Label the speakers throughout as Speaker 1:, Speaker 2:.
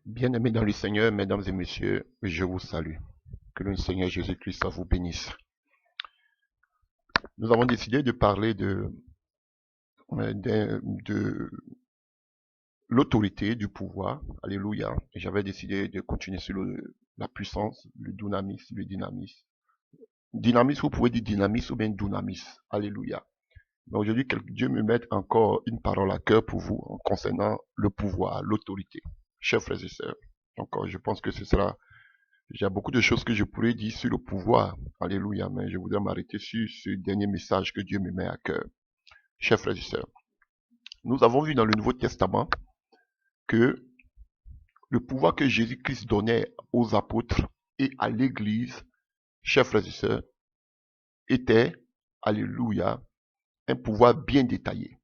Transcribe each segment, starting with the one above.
Speaker 1: Bien-aimés dans le Seigneur, mesdames et messieurs, je vous salue. Que le Seigneur Jésus-Christ vous bénisse. Nous avons décidé de parler de l'autorité, du pouvoir. Alléluia. Et j'avais décidé de continuer sur la puissance, le dynamisme, le dynamisme. Dynamisme, vous pouvez dire dynamisme ou bien dunamis. Alléluia. Mais aujourd'hui, que Dieu me mette encore une parole à cœur pour vous concernant le pouvoir, l'autorité. Chers frères et sœurs, encore, je pense que ce sera. Il y a beaucoup de choses que je pourrais dire sur le pouvoir. Alléluia. Mais je voudrais m'arrêter sur ce dernier message que Dieu me met à cœur. Chers frères et sœurs, nous avons vu dans le Nouveau Testament que le pouvoir que Jésus-Christ donnait aux apôtres et à l'Église, chers frères et sœurs, était, alléluia, un pouvoir bien détaillé.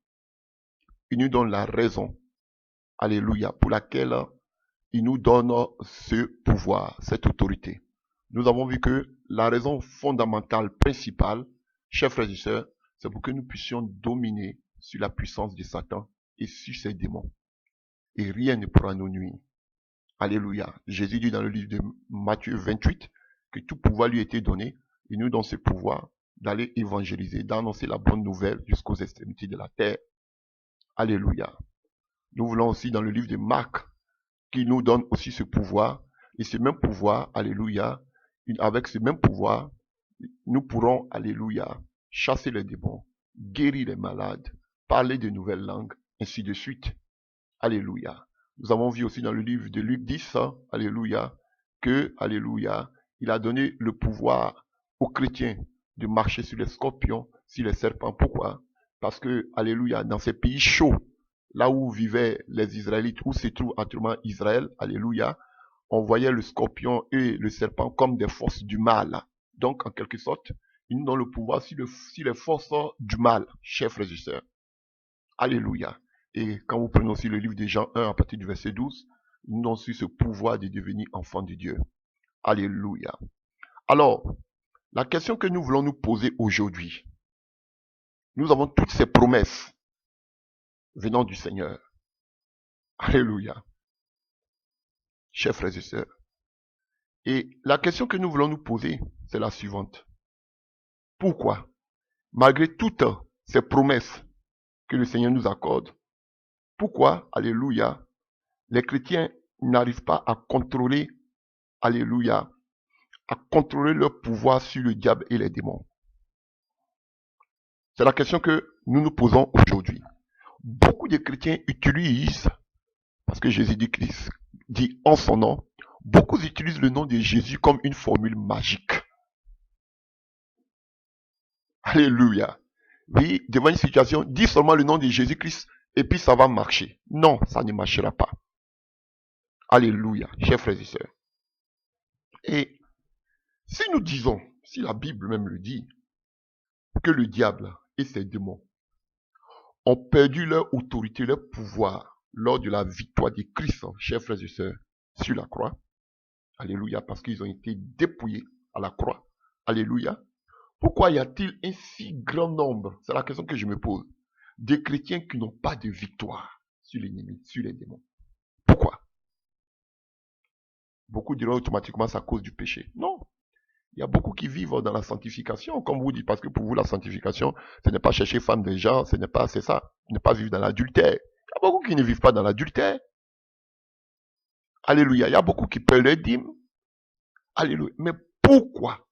Speaker 1: Il nous donne la raison, alléluia, pour laquelle il nous donne ce pouvoir, cette autorité. Nous avons vu que la raison fondamentale, principale, chers frères et sœurs, c'est pour que nous puissions dominer sur la puissance de Satan et sur ses démons. Et rien ne pourra nous nuire. Alléluia. Jésus dit dans le livre de Matthieu 28 que tout pouvoir lui était donné. Il nous donne ce pouvoir d'aller évangéliser, d'annoncer la bonne nouvelle jusqu'aux extrémités de la terre. Alléluia. Nous voulons aussi dans le livre de Marc qu'il nous donne aussi ce pouvoir. Et ce même pouvoir, alléluia, avec ce même pouvoir, nous pourrons, alléluia, chasser les démons, guérir les malades, parler de nouvelles langues, ainsi de suite. Alléluia. Nous avons vu aussi dans le livre de Luc 10, alléluia, que, alléluia, il a donné le pouvoir aux chrétiens de marcher sur les scorpions, sur les serpents. Pourquoi? Parce que, alléluia, dans ces pays chauds, là où vivaient les Israélites, où se trouve actuellement Israël, alléluia, on voyait le scorpion et le serpent comme des forces du mal. Donc, en quelque sorte, ils nous donnent le pouvoir sur les forces du mal, chers frères et sœurs. Alléluia. Et quand vous prenez aussi le livre de Jean 1 à partir du verset 12, ils nous donnent aussi ce pouvoir de devenir enfants de Dieu. Alléluia. Alors, la question que nous voulons nous poser aujourd'hui, nous avons toutes ces promesses venant du Seigneur. Alléluia. Chers frères et sœurs. Et la question que nous voulons nous poser, c'est la suivante. Pourquoi, malgré toutes ces promesses que le Seigneur nous accorde, pourquoi, alléluia, les chrétiens n'arrivent pas à contrôler, alléluia, à contrôler leur pouvoir sur le diable et les démons? C'est la question que nous nous posons aujourd'hui. Beaucoup de chrétiens utilisent, parce que Jésus dit en son nom, beaucoup utilisent le nom de Jésus comme une formule magique. Alléluia. Oui, devant une situation, dis seulement le nom de Jésus-Christ et puis ça va marcher. Non, ça ne marchera pas. Alléluia, chers frères et sœurs. Et si nous disons, si la Bible même le dit, que le diable et ses démons ont perdu leur autorité, leur pouvoir lors de la victoire de Christ, chers frères et sœurs, sur la croix. Alléluia, parce qu'ils ont été dépouillés à la croix. Alléluia. Pourquoi y a-t-il un si grand nombre, c'est la question que je me pose, de chrétiens qui n'ont pas de victoire sur l'ennemi, sur les démons? Pourquoi? Beaucoup diront automatiquement c'est à cause du péché. Non. Il y a beaucoup qui vivent dans la sanctification, comme vous dites, parce que pour vous, la sanctification, ce n'est pas chercher femme des gens, ce n'est pas, c'est ça, ne pas vivre dans l'adultère. Il y a beaucoup qui ne vivent pas dans l'adultère. Alléluia. Il y a beaucoup qui paient les dîmes. Alléluia. Mais pourquoi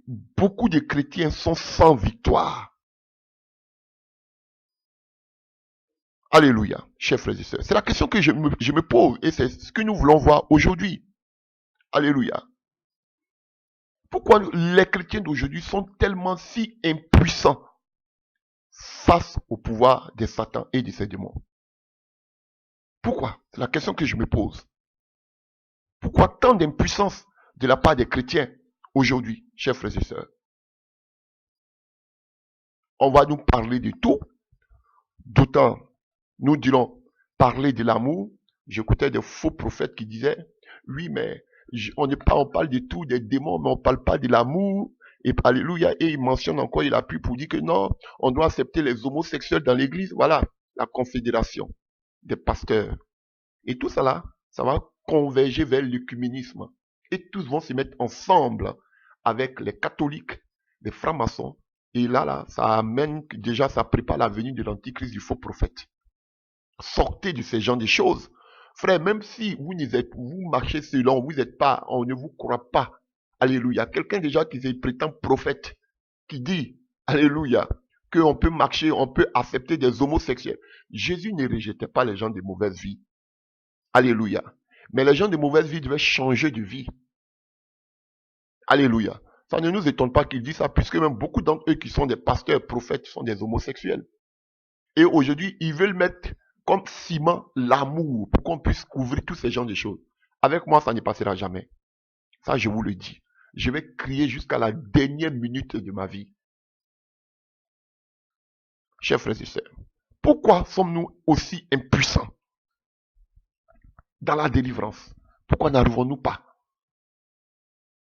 Speaker 1: beaucoup de chrétiens sont sans victoire? Alléluia, chers frères et sœurs. C'est la question que je me pose et c'est ce que nous voulons voir aujourd'hui. Alléluia. Pourquoi les chrétiens d'aujourd'hui sont tellement si impuissants face au pouvoir de Satan et de ses démons? Pourquoi? C'est la question que je me pose. Pourquoi tant d'impuissance de la part des chrétiens aujourd'hui, chers frères et sœurs? On va nous parler de tout. D'autant, nous dirons parler de l'amour. J'écoutais des faux prophètes qui disaient, oui, mais on parle de tout, des démons, mais on ne parle pas de l'amour. Et alléluia. Et il mentionne encore, il appuie pour dire que non, on doit accepter les homosexuels dans l'église. Voilà, la confédération des pasteurs. Et tout ça là, ça va converger vers l'œcuménisme. Et tous vont se mettre ensemble avec les catholiques, les francs-maçons. Et là, ça amène, déjà, ça prépare la venue de l'antichrist, du faux prophète. Sortez de ces genres de choses. Frère, même si vous marchez selon, vous n'êtes pas, on ne vous croit pas. Alléluia. Quelqu'un déjà qui se prétend prophète, qui dit, alléluia, qu'on peut marcher, on peut accepter des homosexuels. Jésus ne rejetait pas les gens de mauvaise vie. Alléluia. Mais les gens de mauvaise vie devaient changer de vie. Alléluia. Ça ne nous étonne pas qu'il dise ça, puisque même beaucoup d'entre eux qui sont des pasteurs, prophètes, sont des homosexuels. Et aujourd'hui, ils veulent mettre comme ciment l'amour pour qu'on puisse couvrir tous ces genres de choses. Avec moi, ça ne passera jamais. Ça, je vous le dis. Je vais crier jusqu'à la dernière minute de ma vie. Chers frères et sœurs, pourquoi sommes-nous aussi impuissants dans la délivrance? Pourquoi n'arrivons-nous pas?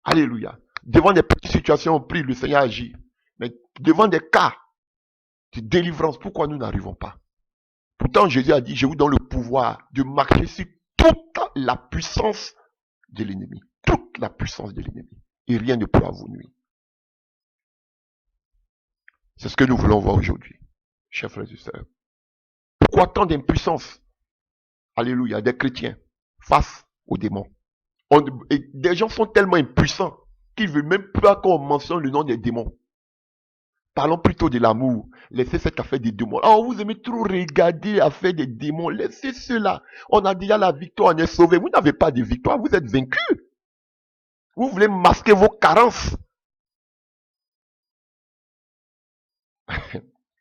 Speaker 1: Alléluia. Devant des petites situations, on prie, le Seigneur agit. Mais devant des cas de délivrance, pourquoi nous n'arrivons pas? Pourtant, Jésus a dit, je vous donne le pouvoir de marcher sur toute la puissance de l'ennemi. Toute la puissance de l'ennemi. Et rien ne pourra vous nuire. C'est ce que nous voulons voir aujourd'hui, chers frères et sœurs. Pourquoi tant d'impuissance, alléluia, des chrétiens face aux démons? Et des gens sont tellement impuissants qu'ils ne veulent même pas qu'on mentionne le nom des démons. Parlons plutôt de l'amour. Laissez cette affaire des démons. Oh, vous aimez trop regarder l'affaire des démons. Laissez cela. On a déjà la victoire, on est sauvé. Vous n'avez pas de victoire, vous êtes vaincu. Vous voulez masquer vos carences.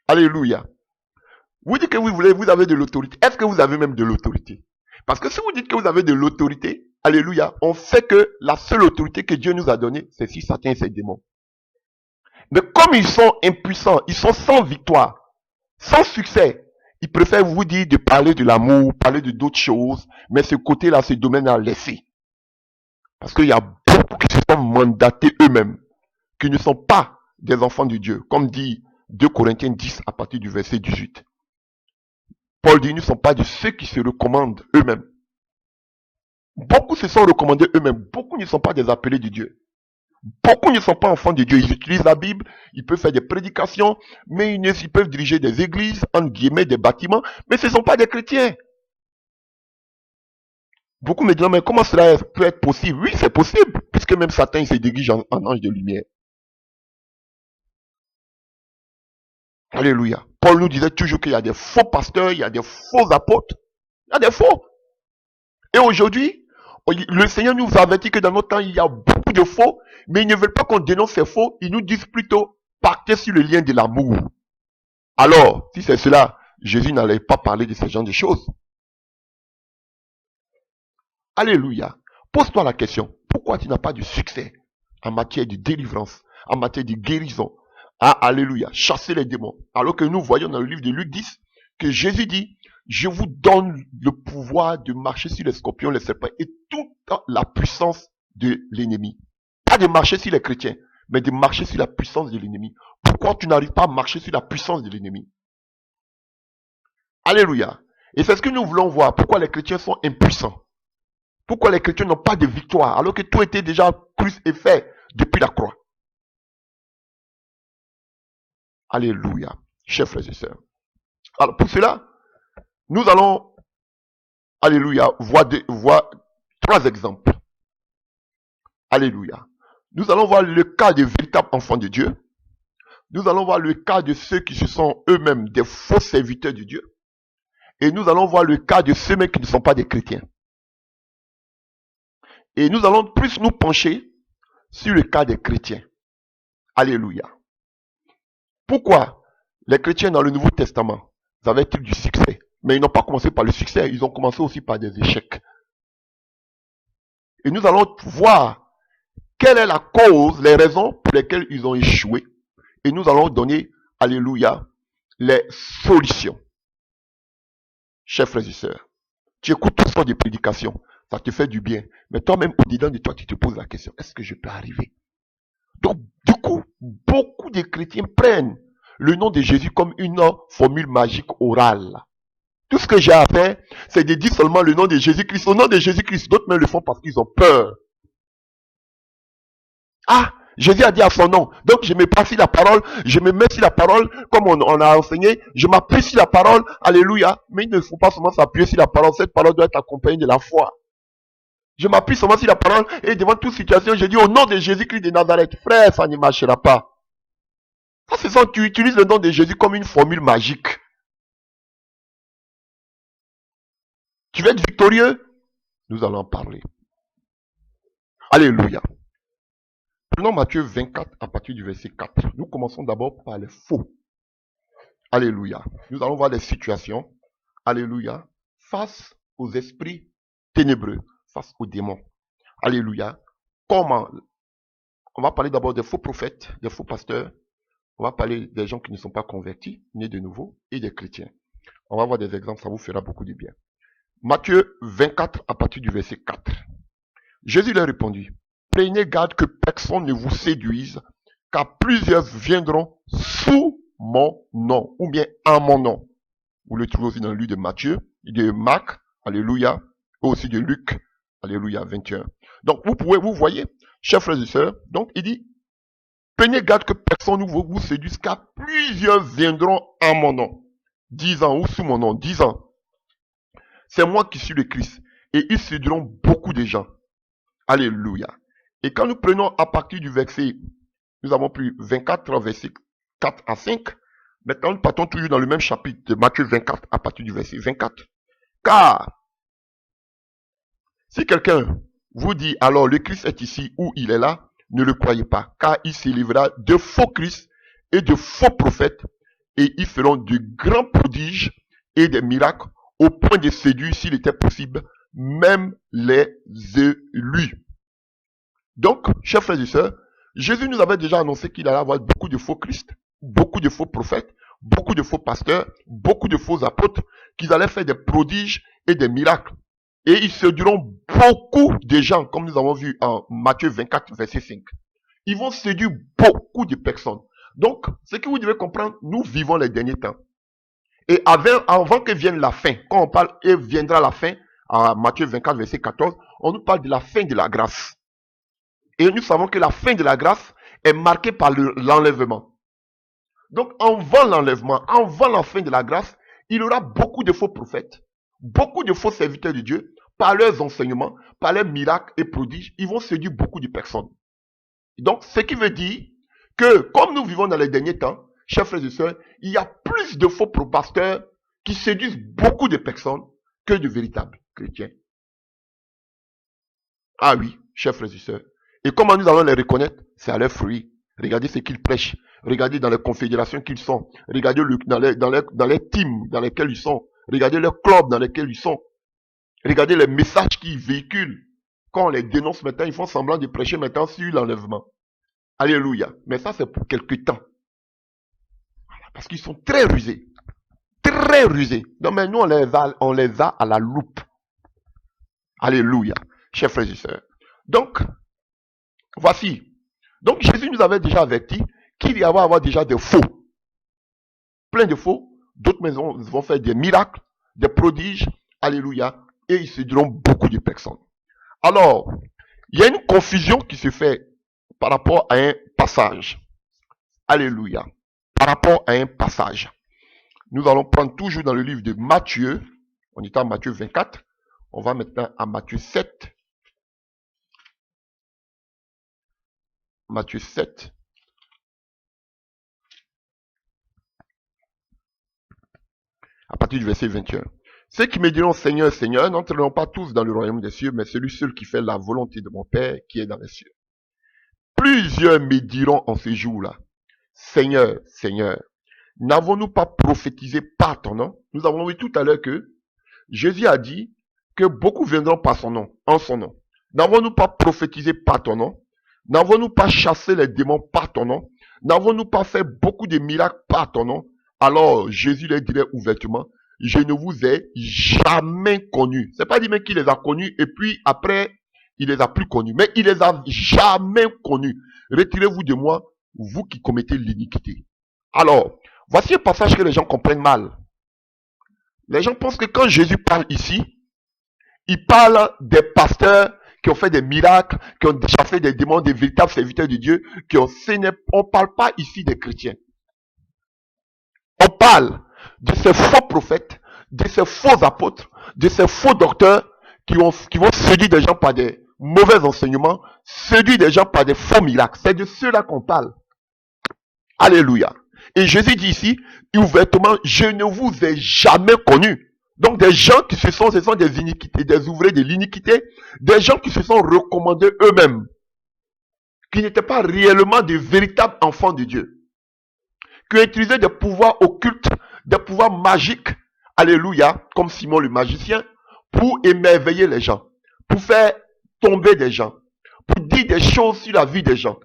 Speaker 1: Alléluia. Vous dites que vous avez de l'autorité. Est-ce que vous avez même de l'autorité? Parce que si vous dites que vous avez de l'autorité, alléluia, on sait que la seule autorité que Dieu nous a donnée, c'est sur Satan et ses démons. Mais comme ils sont impuissants, ils sont sans victoire, sans succès, ils préfèrent vous dire de parler de l'amour, parler de d'autres choses, mais ce côté-là, ce domaine-là, laissez. Parce qu'il y a beaucoup qui se sont mandatés eux-mêmes, qui ne sont pas des enfants de Dieu, comme dit 2 Corinthiens 10 à partir du verset 18. Paul dit, ils ne sont pas de ceux qui se recommandent eux-mêmes. Beaucoup se sont recommandés eux-mêmes, beaucoup ne sont pas des appelés de Dieu. Beaucoup ne sont pas enfants de Dieu. Ils utilisent la Bible, ils peuvent faire des prédications, mais ils peuvent diriger des églises, entre guillemets, des bâtiments, mais ce ne sont pas des chrétiens. Beaucoup me disent, mais comment cela peut être possible? Oui, c'est possible, puisque même Satan il se déguise en ange de lumière. Alléluia. Paul nous disait toujours qu'il y a des faux pasteurs, il y a des faux apôtres, il y a des faux. Et aujourd'hui, le Seigneur nous avertit que dans notre temps, il y a beaucoup de faux, mais ils ne veulent pas qu'on dénonce ces faux, ils nous disent plutôt, partez sur le lien de l'amour. Alors, si c'est cela, Jésus n'allait pas parler de ce genre de choses. Alléluia. Pose-toi la question, pourquoi tu n'as pas de succès en matière de délivrance, en matière de guérison? Ah, alléluia, chasser les démons. Alors que nous voyons dans le livre de Luc 10, que Jésus dit, je vous donne le pouvoir de marcher sur les scorpions, les serpents et toute la puissance de l'ennemi. Pas de marcher sur les chrétiens, mais de marcher sur la puissance de l'ennemi. Pourquoi tu n'arrives pas à marcher sur la puissance de l'ennemi? Alléluia. Et c'est ce que nous voulons voir. Pourquoi les chrétiens sont impuissants? Pourquoi les chrétiens n'ont pas de victoire alors que tout était déjà cru et fait depuis la croix? Alléluia. Chers frères et sœurs. Alors pour cela, nous allons, alléluia, voir 3 exemples. Alléluia. Nous allons voir le cas des véritables enfants de Dieu. Nous allons voir le cas de ceux qui se sont eux-mêmes des faux serviteurs de Dieu. Et nous allons voir le cas de ceux-mêmes qui ne sont pas des chrétiens. Et nous allons plus nous pencher sur le cas des chrétiens. Alléluia. Pourquoi les chrétiens dans le Nouveau Testament avaient-ils du succès? Mais ils n'ont pas commencé par le succès, ils ont commencé aussi par des échecs. Et nous allons voir quelle est la cause, les raisons pour lesquelles ils ont échoué. Et nous allons donner, alléluia, les solutions. Chers frères et sœurs, tu écoutes toutes sortes de prédications, ça te fait du bien. Mais toi-même, au-dedans de toi, tu te poses la question, est-ce que je peux arriver? Donc, du coup, beaucoup de chrétiens prennent le nom de Jésus comme une formule magique orale. Tout ce que j'ai à faire, c'est de dire seulement le nom de Jésus-Christ. Au nom de Jésus-Christ, d'autres même le font parce qu'ils ont peur. Ah, Jésus a dit à son nom. Donc je me passe sur la parole, je me mets sur la parole, comme on a enseigné, je m'appuie sur la parole, alléluia. Mais il ne faut pas seulement s'appuyer sur la parole, cette parole doit être accompagnée de la foi. Je m'appuie seulement sur la parole et devant toute situation, je dis au nom de Jésus-Christ de Nazareth, frère, ça ne marchera pas. Ça, c'est ça, tu utilises le nom de Jésus comme une formule magique. Tu veux être victorieux? Nous allons en parler. Alléluia. Prenons Matthieu 24 à partir du verset 4. Nous commençons d'abord par les faux. Alléluia. Nous allons voir des situations. Alléluia. Face aux esprits ténébreux, face aux démons. Alléluia. Comment? On va parler d'abord des faux prophètes, des faux pasteurs. On va parler des gens qui ne sont pas convertis, nés de nouveau, et des chrétiens. On va voir des exemples, ça vous fera beaucoup de bien. Matthieu 24 à partir du verset 4. Jésus leur répondit, prenez garde que personne ne vous séduise, car plusieurs viendront sous mon nom, ou bien en mon nom. Vous le trouvez aussi dans le livre de Matthieu, de Marc, alléluia, et aussi de Luc, alléluia, 21. Donc vous voyez, chers frères et sœurs, donc il dit, prenez garde que personne ne vous séduise, car plusieurs viendront en mon nom, disant, ou sous mon nom, disant, c'est moi qui suis le Christ, et ils séduiront beaucoup de gens. Alléluia. Et quand nous prenons à partir du verset, nous avons pris 24, verset 4 à 5. Maintenant, nous partons toujours dans le même chapitre de Matthieu 24 à partir du verset 24. Car, si quelqu'un vous dit, alors le Christ est ici ou il est là, ne le croyez pas, car il s'élèvera de faux Christ et de faux prophètes, et ils feront de grands prodiges et des miracles, au point de séduire, s'il était possible, même les élus. Donc, chers frères et sœurs, Jésus nous avait déjà annoncé qu'il allait avoir beaucoup de faux Christ, beaucoup de faux prophètes, beaucoup de faux pasteurs, beaucoup de faux apôtres, qu'ils allaient faire des prodiges et des miracles. Et ils séduiront beaucoup de gens, comme nous avons vu en Matthieu 24, verset 5. Ils vont séduire beaucoup de personnes. Donc, ce que vous devez comprendre, nous vivons les derniers temps. Et avant que vienne la fin, quand on parle et viendra la fin, en Matthieu 24, verset 14, on nous parle de la fin de la grâce. Et nous savons que la fin de la grâce est marquée par l'enlèvement. Donc, avant l'enlèvement, avant la fin de la grâce, il y aura beaucoup de faux prophètes, beaucoup de faux serviteurs de Dieu, par leurs enseignements, par leurs miracles et prodiges, ils vont séduire beaucoup de personnes. Donc, ce qui veut dire que, comme nous vivons dans les derniers temps, chers frères et sœurs, il y a plus de faux pasteurs qui séduisent beaucoup de personnes que de véritables chrétiens. Ah oui, chers frères et sœurs. Et comment nous allons les reconnaître? C'est à leurs fruits. Regardez ce qu'ils prêchent. Regardez dans les confédérations qu'ils sont. Regardez dans les teams dans lesquels ils sont. Regardez les clubs dans lesquels ils sont. Regardez les messages qu'ils véhiculent. Quand on les dénonce maintenant, ils font semblant de prêcher maintenant sur l'enlèvement. Alléluia. Mais ça, c'est pour quelque temps. Voilà, parce qu'ils sont très rusés. Très rusés. Donc, mais nous, on les a à la loupe. Alléluia. Chers frères et sœurs. Donc, voici. Donc, Jésus nous avait déjà averti qu'il y avoir déjà des faux. Plein de faux. D'autres maisons vont faire des miracles, des prodiges. Alléluia. Et ils séduiront beaucoup de personnes. Alors, il y a une confusion qui se fait par rapport à un passage. Alléluia. Par rapport à un passage. Nous allons prendre toujours dans le livre de Matthieu. On est à Matthieu 24. On va maintenant à Matthieu 7. Matthieu 7. À partir du verset 21. Ceux qui me diront Seigneur, Seigneur, n'entreront pas tous dans le royaume des cieux, mais celui seul qui fait la volonté de mon Père qui est dans les cieux. Plusieurs me diront en ces jours-là, Seigneur, Seigneur, n'avons-nous pas prophétisé par ton nom? Nous avons vu tout à l'heure que Jésus a dit que beaucoup viendront par son nom, en son nom. N'avons-nous pas prophétisé par ton nom? N'avons-nous pas chassé les démons par ton nom? N'avons-nous pas fait beaucoup de miracles par ton nom? Alors Jésus leur dirait ouvertement, je ne vous ai jamais connus. C'est pas dit même qu'il les a connus et puis après, il les a plus connus. Mais il les a jamais connus. Retirez-vous de moi, vous qui commettez l'iniquité. Alors, voici un passage que les gens comprennent mal. Les gens pensent que quand Jésus parle ici, il parle des pasteurs qui ont fait des miracles, qui ont déjà fait des démons, des véritables serviteurs de Dieu, on ne parle pas ici des chrétiens. On parle de ces faux prophètes, de ces faux apôtres, de ces faux docteurs qui vont séduire des gens par des mauvais enseignements, séduire des gens par des faux miracles. C'est de ceux-là qu'on parle. Alléluia. Et Jésus dit ici, ouvertement, je ne vous ai jamais connu. Donc des gens qui ce sont des iniquités, des ouvriers de l'iniquité, des gens qui se sont recommandés eux-mêmes, qui n'étaient pas réellement de véritables enfants de Dieu, qui ont utilisé des pouvoirs occultes, des pouvoirs magiques, alléluia, comme Simon le magicien, pour émerveiller les gens, pour faire tomber des gens, pour dire des choses sur la vie des gens,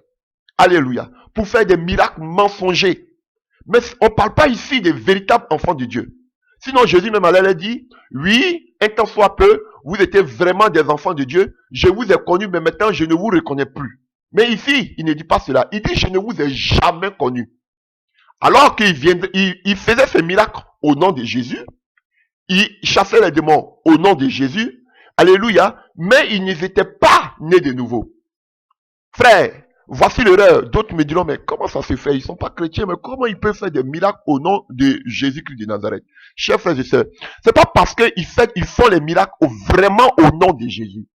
Speaker 1: alléluia, pour faire des miracles mensongers. Mais on ne parle pas ici des véritables enfants de Dieu. Sinon, Jésus même allait dire, oui, un temps soit peu, vous étiez vraiment des enfants de Dieu, je vous ai connus, mais maintenant je ne vous reconnais plus. Mais ici, il ne dit pas cela. Il dit, je ne vous ai jamais connus. Alors qu'il faisait ces miracles au nom de Jésus, il chassait les démons au nom de Jésus, alléluia, mais ils n'étaient pas nés de nouveau. Frère, voici l'erreur. D'autres me diront, mais comment ça se fait? Ils ne sont pas chrétiens, mais comment ils peuvent faire des miracles au nom de Jésus-Christ de Nazareth? Chers frères et sœurs, c'est pas parce qu'ils font les miracles vraiment au nom de Jésus.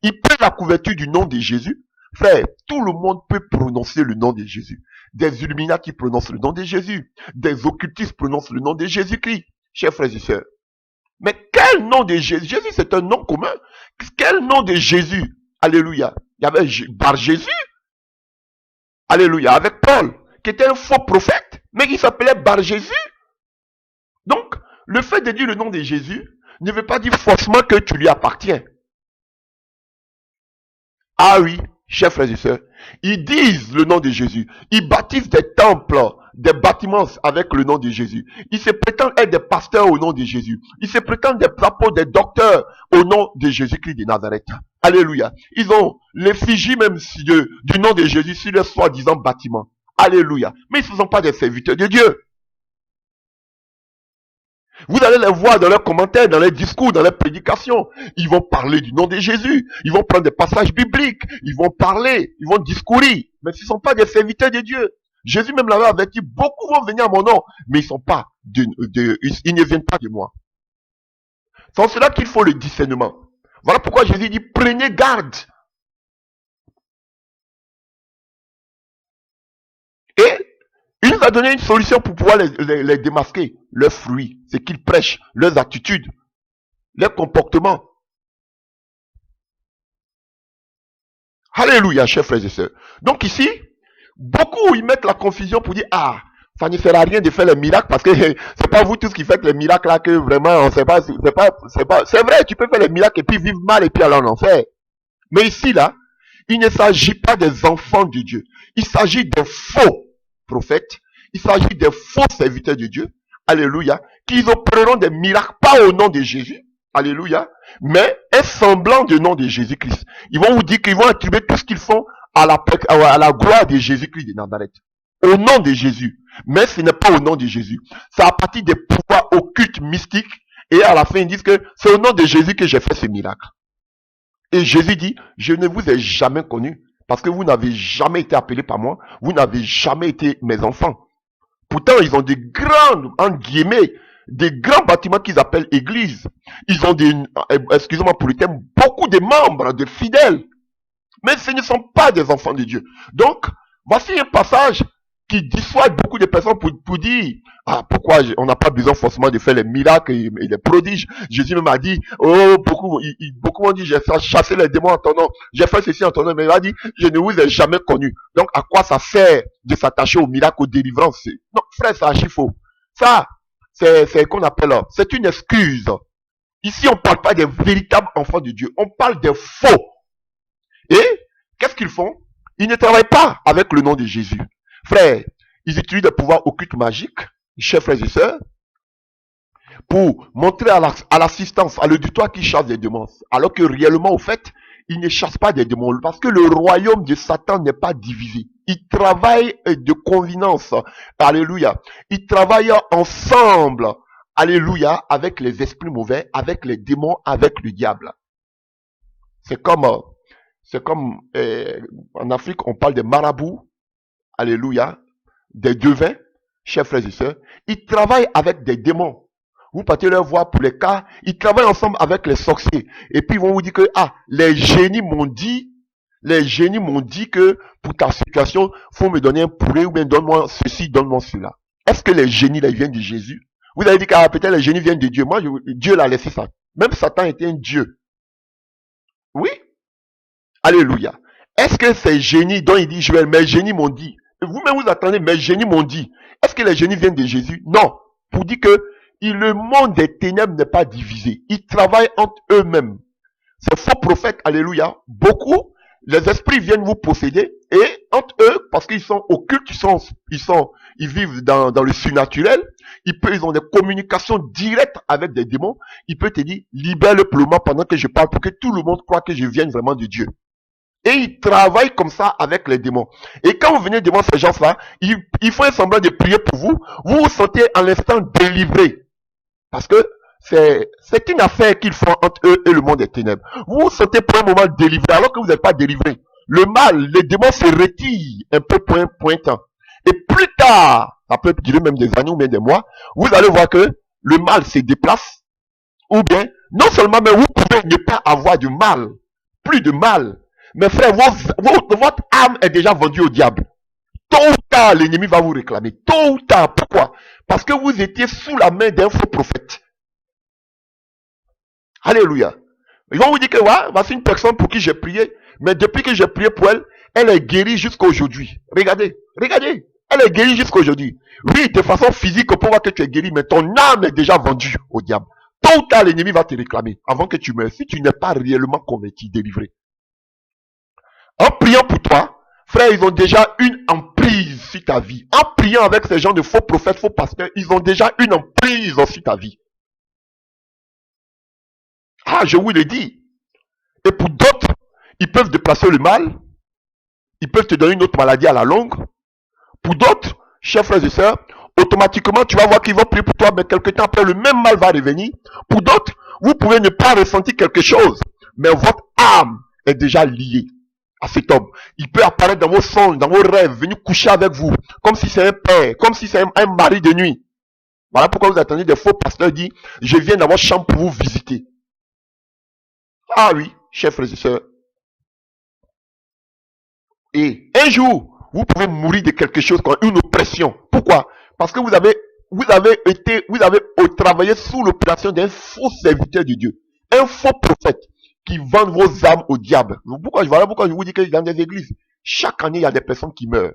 Speaker 1: Ils prennent la couverture du nom de Jésus. Frère, tout le monde peut prononcer le nom de Jésus. Des Illuminati prononcent le nom de Jésus. Des occultistes prononcent le nom de Jésus-Christ. Chers frères et sœurs. Mais quel nom de Jésus? Jésus, c'est un nom commun. Quel nom de Jésus? Alléluia. Il y avait Bar Jésus. Alléluia. Avec Paul, qui était un faux prophète, mais qui s'appelait Bar Jésus. Donc, le fait de dire le nom de Jésus ne veut pas dire forcément que tu lui appartiens. Ah oui, chers frères et sœurs, ils disent le nom de Jésus. Ils bâtissent des temples, des bâtiments avec le nom de Jésus. Ils se prétendent être des pasteurs au nom de Jésus. Ils se prétendent des apôtres, des docteurs au nom de Jésus-Christ de Nazareth. Alléluia. Ils ont l'effigie même du nom de Jésus sur leur soi-disant bâtiment. Alléluia. Mais ils ne sont pas des serviteurs de Dieu. Vous allez les voir dans leurs commentaires, dans leurs discours, dans leurs prédications. Ils vont parler du nom de Jésus. Ils vont prendre des passages bibliques. Ils vont parler. Ils vont discourir. Mais ce ne sont pas des serviteurs de Dieu. Jésus même l'avait averti. Beaucoup vont venir à mon nom. Mais ils ne viennent pas de moi. C'est en cela qu'il faut le discernement. Voilà pourquoi Jésus dit, prenez garde. Et il nous a donné une solution pour pouvoir les démasquer. Leurs fruits, ce qu'ils prêchent, leurs attitudes, leurs comportements. Alléluia, chers frères et sœurs. Donc ici, beaucoup ils mettent la confusion pour dire, ah, ça ne sert à rien de faire les miracles parce que c'est pas vous tous qui faites les miracles là que vraiment, on sait pas, c'est vrai, tu peux faire les miracles et puis vivre mal et puis aller en enfer. Mais ici là, il ne s'agit pas des enfants de Dieu. Il s'agit des faux prophètes. Il s'agit des faux serviteurs de Dieu. Alléluia. Qui opéreront des miracles, pas au nom de Jésus. Alléluia. Mais un semblant du nom de Jésus-Christ. Ils vont vous dire qu'ils vont attribuer tout ce qu'ils font à la gloire de Jésus-Christ de Nazareth. Au nom de Jésus. Mais ce n'est pas au nom de Jésus. C'est à partir des pouvoirs occultes, mystiques. Et à la fin, ils disent que c'est au nom de Jésus que j'ai fait ce miracle. Et Jésus dit, je ne vous ai jamais connu, parce que vous n'avez jamais été appelés par moi, vous n'avez jamais été mes enfants. Pourtant, ils ont des grands, en guillemets, des grands bâtiments qu'ils appellent églises. Ils ont excusez-moi pour le terme, beaucoup de membres, de fidèles. Mais ce ne sont pas des enfants de Dieu. Donc, voici un passage qui dissuade beaucoup de personnes pour dire, ah, pourquoi on n'a pas besoin forcément de faire les miracles et les prodiges. Jésus même a dit, oh, beaucoup m'ont dit, j'ai chassé les démons en ton nom, j'ai fait ceci en ton nom, mais il a dit, je ne vous ai jamais connu. Donc, à quoi ça sert de s'attacher aux miracles, aux délivrances? Non, frère, c'est archi faux. Ça, c'est qu'on appelle, c'est une excuse. Ici, on ne parle pas des véritables enfants de Dieu, on parle des faux. Et, qu'est-ce qu'ils font? Ils ne travaillent pas avec le nom de Jésus. Frère, ils utilisent des pouvoirs occultes magiques, chers frères et sœurs, pour montrer à l'assistance, à l'auditoire qu'ils chassent des démons. Alors que réellement, au fait, ils ne chassent pas des démons. Parce que le royaume de Satan n'est pas divisé. Ils travaillent de convenance. Alléluia. Ils travaillent ensemble alléluia, avec les esprits mauvais, avec les démons, avec le diable. C'est comme, en Afrique, on parle des marabouts, alléluia, des devins, chers frères et sœurs. Ils travaillent avec des démons. Vous partez leur voir pour les cas, ils travaillent ensemble avec les sorciers. Et puis ils vont vous dire que, les génies m'ont dit que pour ta situation, faut me donner un poulet ou bien donne-moi ceci, donne-moi cela. Est-ce que les génies là, ils viennent de Jésus? Vous avez dit que peut-être les génies viennent de Dieu. Moi, Dieu l'a laissé ça. Même Satan était un Dieu. Oui? Alléluia. Est-ce que ces génies dont il dit Joël, mes génies m'ont dit, vous-même vous attendez, mes génies m'ont dit, est-ce que les génies viennent de Jésus? Non. Pour dire que le monde des ténèbres n'est pas divisé. Ils travaillent entre eux-mêmes. Ces faux prophètes, alléluia, beaucoup, les esprits viennent vous posséder et entre eux, parce qu'ils sont occultes, ils vivent dans le surnaturel, ils ont des communications directes avec des démons, ils peuvent te dire, libère le plouement pendant que je parle pour que tout le monde croit que je viens vraiment de Dieu. Et ils travaillent comme ça avec les démons. Et quand vous venez devant ces gens-là, ils font un semblant de prier pour vous, vous vous sentez à l'instant délivré. Parce que c'est une affaire qu'ils font entre eux et le monde des ténèbres. Vous vous sentez pour un moment délivré alors que vous n'êtes pas délivré. Le mal, les démons se retirent un peu pour un temps. Et plus tard, ça peut durer même des années ou même des mois, vous allez voir que le mal se déplace. Ou bien, non seulement, mais vous pouvez ne pas avoir de mal. Plus de mal. Mais frère, votre âme est déjà vendue au diable. Tôt ou tard, l'ennemi va vous réclamer. Tôt ou tard. Pourquoi? Parce que vous étiez sous la main d'un faux prophète. Alléluia. Ils vont vous dire que, voici une personne pour qui j'ai prié. Mais depuis que j'ai prié pour elle, elle est guérie jusqu'à aujourd'hui. Regardez. Elle est guérie jusqu'à aujourd'hui. Oui, de façon physique, on peut voir que tu es guéri, mais ton âme est déjà vendue au diable. Tôt ou tard, l'ennemi va te réclamer avant que tu meurs. Si tu n'es pas réellement converti, délivré. En priant pour toi, frère, ils ont déjà une emprise sur ta vie. En priant avec ces gens de faux prophètes, faux pasteurs, ils ont déjà une emprise sur ta vie. Je vous le dis. Et pour d'autres, ils peuvent déplacer le mal. Ils peuvent te donner une autre maladie à la longue. Pour d'autres, chers frères et sœurs, automatiquement, tu vas voir qu'ils vont prier pour toi, mais quelque temps après, le même mal va revenir. Pour d'autres, vous pouvez ne pas ressentir quelque chose, mais votre âme est déjà liée à cet homme. Il peut apparaître dans vos songes, dans vos rêves, venir coucher avec vous, comme si c'est un père, comme si c'est un mari de nuit. Voilà pourquoi vous attendez des faux pasteurs disent, je viens dans votre chambre pour vous visiter. Ah oui, chers frères et sœurs. Et un jour, vous pouvez mourir de quelque chose comme une oppression. Pourquoi? Parce que vous avez travaillé sous l'opération d'un faux serviteur de Dieu. Un faux prophète qui vend vos âmes au diable. Voilà pourquoi je vous dis que dans des églises, chaque année, il y a des personnes qui meurent.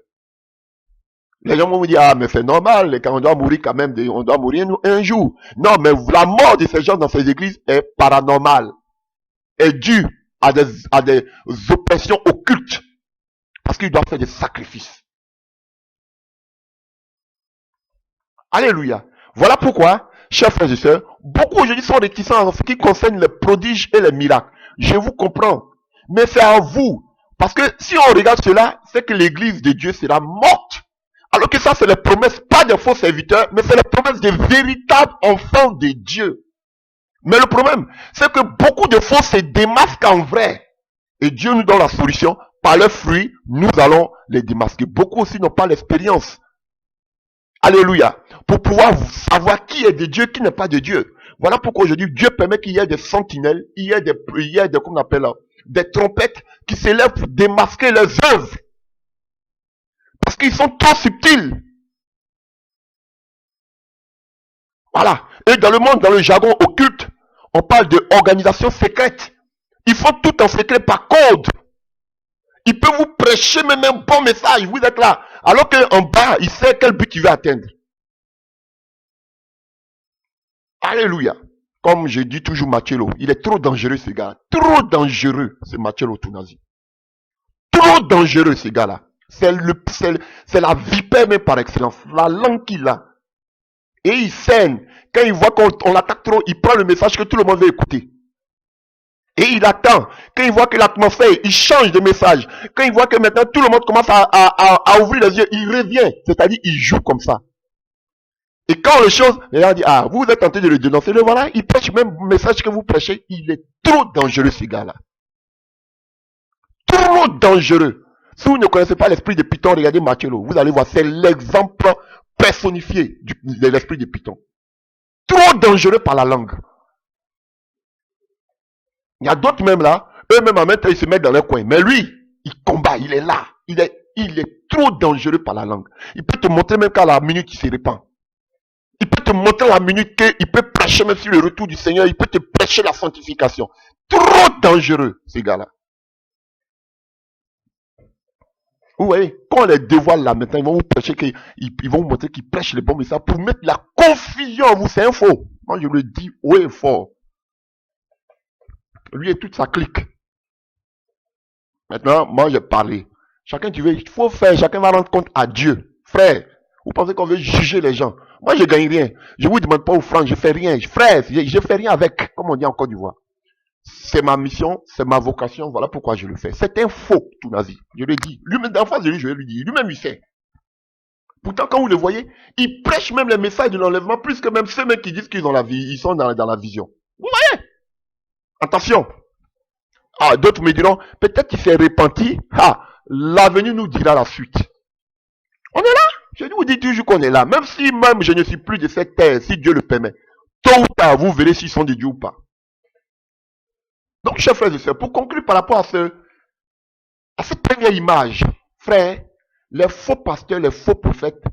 Speaker 1: Les gens vont vous dire, mais c'est normal, quand on doit mourir quand même, on doit mourir un jour. Non, mais la mort de ces gens dans ces églises est paranormale. Est due à des oppressions occultes. Parce qu'ils doivent faire des sacrifices. Alléluia. Voilà pourquoi, chers frères et sœurs, beaucoup aujourd'hui sont réticents en ce qui concerne les prodiges et les miracles. Je vous comprends. Mais c'est à vous. Parce que si on regarde cela, c'est que l'église de Dieu sera morte. Alors que ça, c'est les promesses, pas des faux serviteurs, mais c'est les promesses des véritables enfants de Dieu. Mais le problème, c'est que beaucoup de faux se démasquent en vrai. Et Dieu nous donne la solution. Par leurs fruits, nous allons les démasquer. Beaucoup aussi n'ont pas l'expérience. Alléluia. Pour pouvoir savoir qui est de Dieu, qui n'est pas de Dieu. Voilà pourquoi aujourd'hui, Dieu permet qu'il y ait des sentinelles, il y ait des comment on appelle, des trompettes qui s'élèvent pour démasquer leurs œuvres. Parce qu'ils sont trop subtils. Voilà. Et dans le monde, dans le jargon occulte, on parle d'organisation secrète. Ils font tout en secret par code. Ils peuvent vous prêcher même un bon message. Vous êtes là. Alors qu'en bas, il sait quel but il veut atteindre. Alléluia. Comme je dis toujours Marcello, il est trop dangereux ce gars. Trop dangereux, ce Marcello Tounasi. Trop dangereux ce gars-là. C'est la vipère même par excellence. La langue qu'il a. Et il saigne. Quand il voit qu'on l'attaque trop, il prend le message que tout le monde veut écouter. Et il attend. Quand il voit que l'atmosphère, il change de message. Quand il voit que maintenant tout le monde commence à ouvrir les yeux, il revient. C'est-à-dire, il joue comme ça. Et quand les choses, les gens disent, ah, vous êtes tenté de le dénoncer, le voilà, il prêche même le message que vous prêchez, il est trop dangereux, ce gars-là. Trop dangereux. Si vous ne connaissez pas l'esprit de Python, regardez Marcello, vous allez voir, c'est l'exemple personnifié de l'esprit de Python. Trop dangereux par la langue. Il y a d'autres même là, eux-mêmes en même temps, ils se mettent dans leur coin. Mais lui, il combat, il est là. Il est trop dangereux par la langue. Il peut te montrer même qu'à la minute, il se répand. Il peut te montrer à la minute qu'il peut prêcher même sur le retour du Seigneur. Il peut te prêcher la sanctification. Trop dangereux, ces gars-là. Vous voyez, quand on les dévoile là maintenant, ils vont vous prêcher, ils vont vous montrer qu'ils prêchent les bons messages pour mettre la confusion en vous. C'est un faux. Moi, je le dis haut et fort. Lui et toute sa clique. Maintenant, moi, j'ai parlé. Chacun, tu veux, il faut faire, chacun va rendre compte à Dieu. Frère, vous pensez qu'on veut juger les gens? Moi, je gagne rien. Je vous demande pas offrande, je fais rien. Frère, je fais rien avec, comme on dit en Côte d'Ivoire. C'est ma mission, c'est ma vocation, voilà pourquoi je le fais. C'est un faux, tout nazi. Je le dis. Lui-même, d'en face de lui, je vais lui dire. Lui-même, il sait. Pourtant, quand vous le voyez, il prêche même les messages de l'enlèvement plus que même ceux mêmes qui disent qu'ils ont la vie, ils sont dans la vision. Vous voyez? Attention. Ah, d'autres me diront, peut-être qu'il s'est repenti. Ah, l'avenir nous dira la suite. On est là. Je vous dis toujours qu'on est là. Même si même je ne suis plus de cette terre, si Dieu le permet. Tôt ou tard, vous verrez s'ils sont de Dieu ou pas. Donc, chers frères et sœurs, pour conclure par rapport à cette première image, frère, les faux pasteurs, les faux prophètes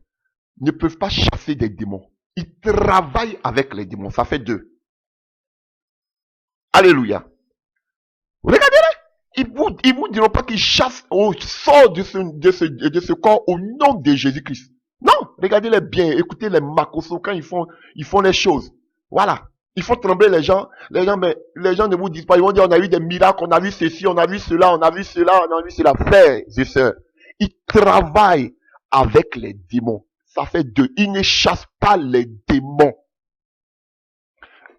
Speaker 1: ne peuvent pas chasser des démons. Ils travaillent avec les démons. Ça fait deux. Alléluia. Regardez-les. Ils vous diront pas qu'ils chassent au sort de ce corps au nom de Jésus-Christ. Non, regardez-les bien, écoutez les macosos quand ils font les choses. Voilà. Il faut trembler les gens. Les gens ne vous disent pas, ils vont dire on a eu des miracles, on a vu ceci, on a vu cela, on a vu cela, on a vu cela. Frères et sœurs, ils travaillent avec les démons. Ça fait deux. Ils ne chassent pas les démons.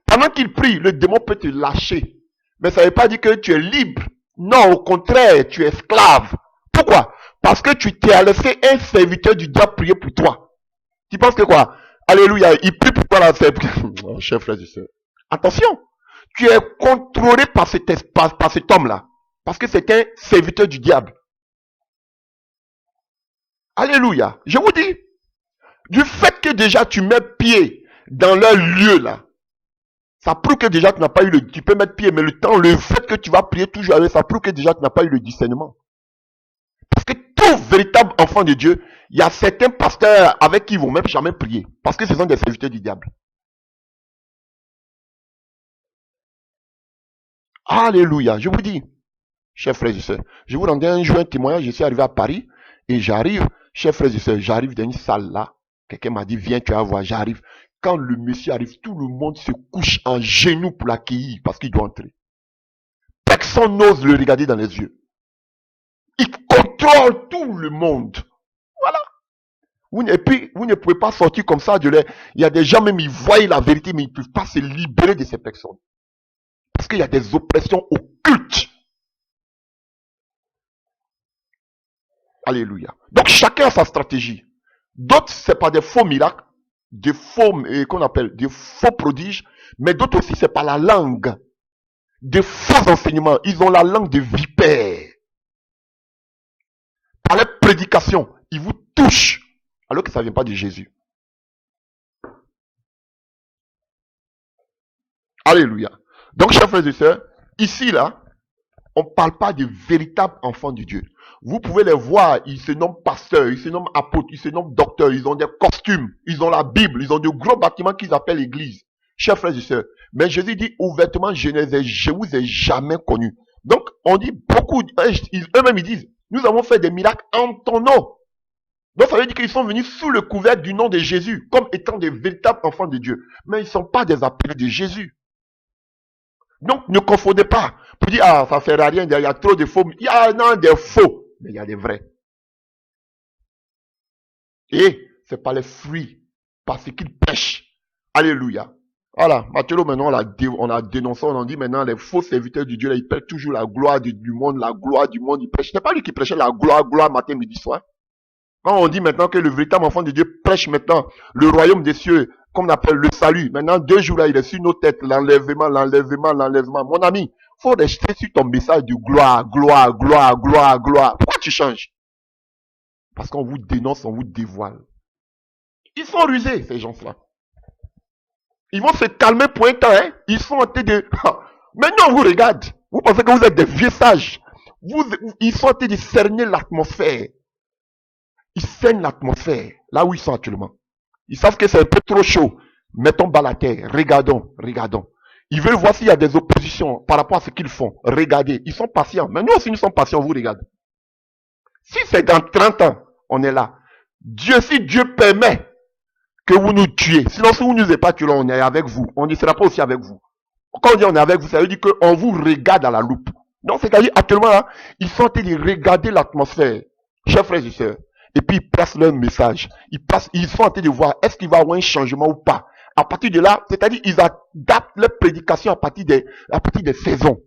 Speaker 1: Pendant qu'ils prient, le démon peut te lâcher. Mais ça ne veut pas dire que tu es libre. Non, au contraire, tu es esclave. Pourquoi? Parce que tu t'es laissé un serviteur du diable prier pour toi. Tu penses que quoi? Alléluia, il prie pour toi là, c'est... Oh, chers frères et sœurs. Attention, tu es contrôlé par cet homme-là. Parce que c'est un serviteur du diable. Alléluia. Je vous dis, du fait que déjà tu mets pied dans leur lieu là, ça prouve que déjà tu n'as pas eu tu peux mettre pied, mais le fait que tu vas prier toujours avec, ça prouve que déjà tu n'as pas eu le discernement. Parce que tout véritable enfant de Dieu, il y a certains pasteurs avec qui ils vont même jamais prier. Parce que ce sont des serviteurs du diable. Alléluia. Je vous dis, chers frères et sœurs, je vous rendais un jour un témoignage, je suis arrivé à Paris, et j'arrive, chers frères et sœurs, j'arrive dans une salle là, quelqu'un m'a dit, viens, tu vas voir, j'arrive. Quand le monsieur arrive, tout le monde se couche en genoux pour l'accueillir, parce qu'il doit entrer. Personne n'ose le regarder dans les yeux. Il contrôle tout le monde. Voilà. Et puis, vous ne pouvez pas sortir comme ça de l'air. Il y a des gens même, ils voient la vérité, mais ils ne peuvent pas se libérer de ces personnes. Parce qu'il y a des oppressions occultes. Alléluia. Donc, chacun a sa stratégie. D'autres, c'est pas des faux miracles, des faux, qu'on appelle, des faux prodiges, mais d'autres aussi, c'est pas la langue. Des faux enseignements. Ils ont la langue de vipère. Par les prédications, ils vous touchent, alors que ça ne vient pas de Jésus. Alléluia. Donc, chers frères et sœurs, ici, là, on ne parle pas de véritables enfants de Dieu. Vous pouvez les voir, ils se nomment pasteurs, ils se nomment apôtres, ils se nomment docteurs, ils ont des costumes, ils ont la Bible, ils ont de gros bâtiments qu'ils appellent l'église. Chers frères et sœurs, mais Jésus dit ouvertement, je vous ai jamais connus. Donc, on dit beaucoup, eux-mêmes ils disent, nous avons fait des miracles en ton nom. Donc, ça veut dire qu'ils sont venus sous le couvert du nom de Jésus, comme étant des véritables enfants de Dieu. Mais ils ne sont pas des appelés de Jésus. Donc, ne confondez pas. Pour dire, ah, ça ne sert à rien, il y a trop de faux. Il y a non, des faux, mais il y a des vrais. Et c'est pas les fruits, parce qu'ils pêchent. Alléluia. Voilà, Matthieu, maintenant, on a dénoncé, on a dit maintenant, les faux serviteurs du Dieu, là, ils pêchent toujours la gloire du monde, la gloire du monde, ils prêchent. Ce n'est pas lui qui prêchait la gloire, matin, midi, soir. Quand on dit maintenant que le véritable enfant de Dieu prêche maintenant le royaume des cieux, comme on appelle le salut, maintenant 2 jours là, il est sur nos têtes, l'enlèvement, l'enlèvement, l'enlèvement. Mon ami, faut rester sur ton message de gloire, gloire, gloire, gloire, gloire. Pourquoi tu changes? Parce qu'on vous dénonce, on vous dévoile. Ils sont rusés, ces gens-là. Ils vont se calmer pour un temps, hein. Ils sont en train de... Maintenant, on vous regarde. Vous pensez que vous êtes des vieux sages. Ils sont en train de cerner l'atmosphère. Ils cernent l'atmosphère, là où ils sont actuellement. Ils savent que c'est un peu trop chaud. Mettons bas la terre. Regardons, regardons. Ils veulent voir s'il y a des oppositions par rapport à ce qu'ils font. Regardez, ils sont patients. Mais nous aussi, nous sommes patients, on vous regarde. Si c'est dans 30 ans, on est là. Si Dieu permet que vous nous tuiez, sinon si vous ne nous avez pas tués, on est avec vous. On ne sera pas aussi avec vous. Quand on dit on est avec vous, ça veut dire qu'on vous regarde à la loupe. Donc, c'est-à-dire, actuellement, là, ils sont en train de regarder l'atmosphère. Chers frères et sœurs. Et puis, ils passent leur message. Ils sont en train de voir, est-ce qu'il va y avoir un changement ou pas. À partir de là, c'est-à-dire, ils adaptent leur prédication à partir des saisons.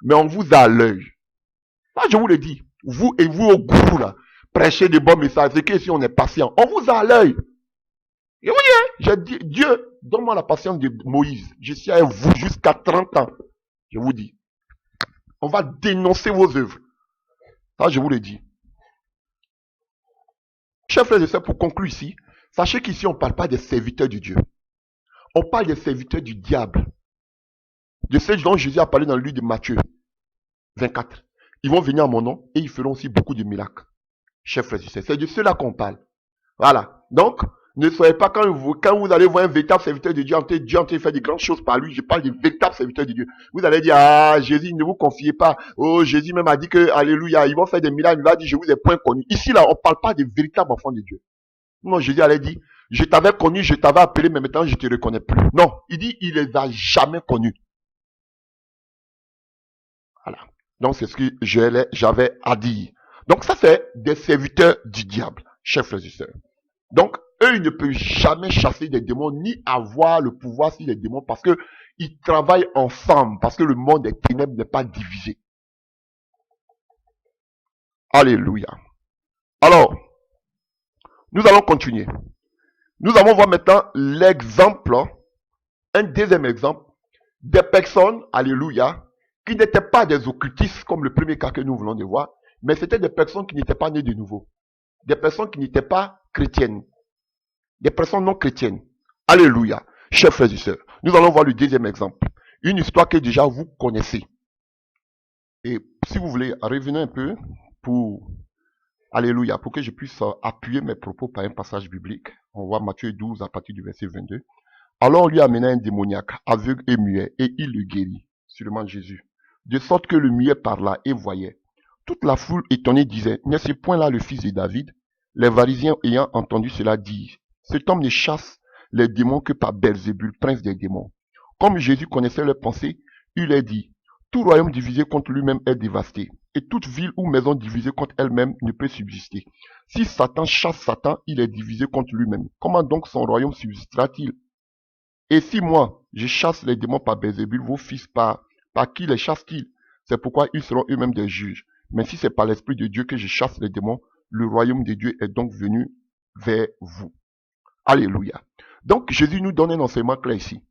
Speaker 1: Mais on vous a à l'œil. Là, je vous le dis. Vous et vous au gourou, là, prêchez de bons messages. C'est que si on est patient, on vous a à l'œil. Et oui, hein, j'ai dit, Dieu, donne-moi la patience de Moïse. Je suis avec vous jusqu'à 30 ans. Je vous dis. On va dénoncer vos œuvres. Ça, je vous le dis. Chers frères et sœurs, pour conclure ici, sachez qu'ici, on ne parle pas des serviteurs de Dieu. On parle des serviteurs du diable. De ceux dont Jésus a parlé dans le livre de Matthieu 24. Ils vont venir à mon nom et ils feront aussi beaucoup de miracles. Chers frères et sœurs, c'est de ceux-là qu'on parle. Voilà. Donc, ne soyez pas quand vous allez voir un véritable serviteur de Dieu, Dieu en train de faire de grandes choses par lui. Je parle de véritable serviteur de Dieu. Vous allez dire, ah, Jésus, ne vous confiez pas. Oh, Jésus même a dit que, alléluia, ils vont faire des miracles. Il va dire, je vous ai point connu. Ici, là, on ne parle pas de véritables enfants de Dieu. Non, Jésus allait dire, je t'avais connu, je t'avais appelé, mais maintenant je ne te reconnais plus. Non, il dit, il les a jamais connus. Voilà. Donc, c'est ce que j'avais à dire. Donc, ça, c'est des serviteurs du diable, chers frères et sœurs. Donc, eux, ils ne peuvent jamais chasser des démons, ni avoir le pouvoir sur les démons, parce que ils travaillent ensemble, parce que le monde des ténèbres n'est pas divisé. Alléluia. Alors, nous allons continuer. Nous allons voir maintenant l'exemple, un deuxième exemple, des personnes, alléluia, qui n'étaient pas des occultistes, comme le premier cas que nous voulons de voir, mais c'était des personnes qui n'étaient pas nées de nouveau. Des personnes qui n'étaient pas chrétiennes. Des personnes non chrétiennes. Alléluia. Chers frères et sœurs, nous allons voir le deuxième exemple. Une histoire que déjà vous connaissez. Et si vous voulez, revenez un peu pour, alléluia, pour que je puisse appuyer mes propos par un passage biblique. On voit Matthieu 12 à partir du verset 22. Alors on lui amena un démoniaque, aveugle et muet, et il le guérit, sûrement Jésus. De sorte que le muet parla et voyait. Toute la foule étonnée disait, n'est-ce point là le fils de David? Les pharisiens ayant entendu cela disent, cet homme ne chasse les démons que par Belzébul, prince des démons. Comme Jésus connaissait leurs pensées, il leur dit, tout royaume divisé contre lui-même est dévasté, et toute ville ou maison divisée contre elle-même ne peut subsister. Si Satan chasse Satan, il est divisé contre lui-même. Comment donc son royaume subsistera-t-il? Et si moi, je chasse les démons par Belzébul, vos fils par qui les chassent-ils? C'est pourquoi ils seront eux-mêmes des juges. Mais si c'est par l'Esprit de Dieu que je chasse les démons, le royaume de Dieu est donc venu vers vous. Alléluia. Donc Jésus nous donne un enseignement clair ici.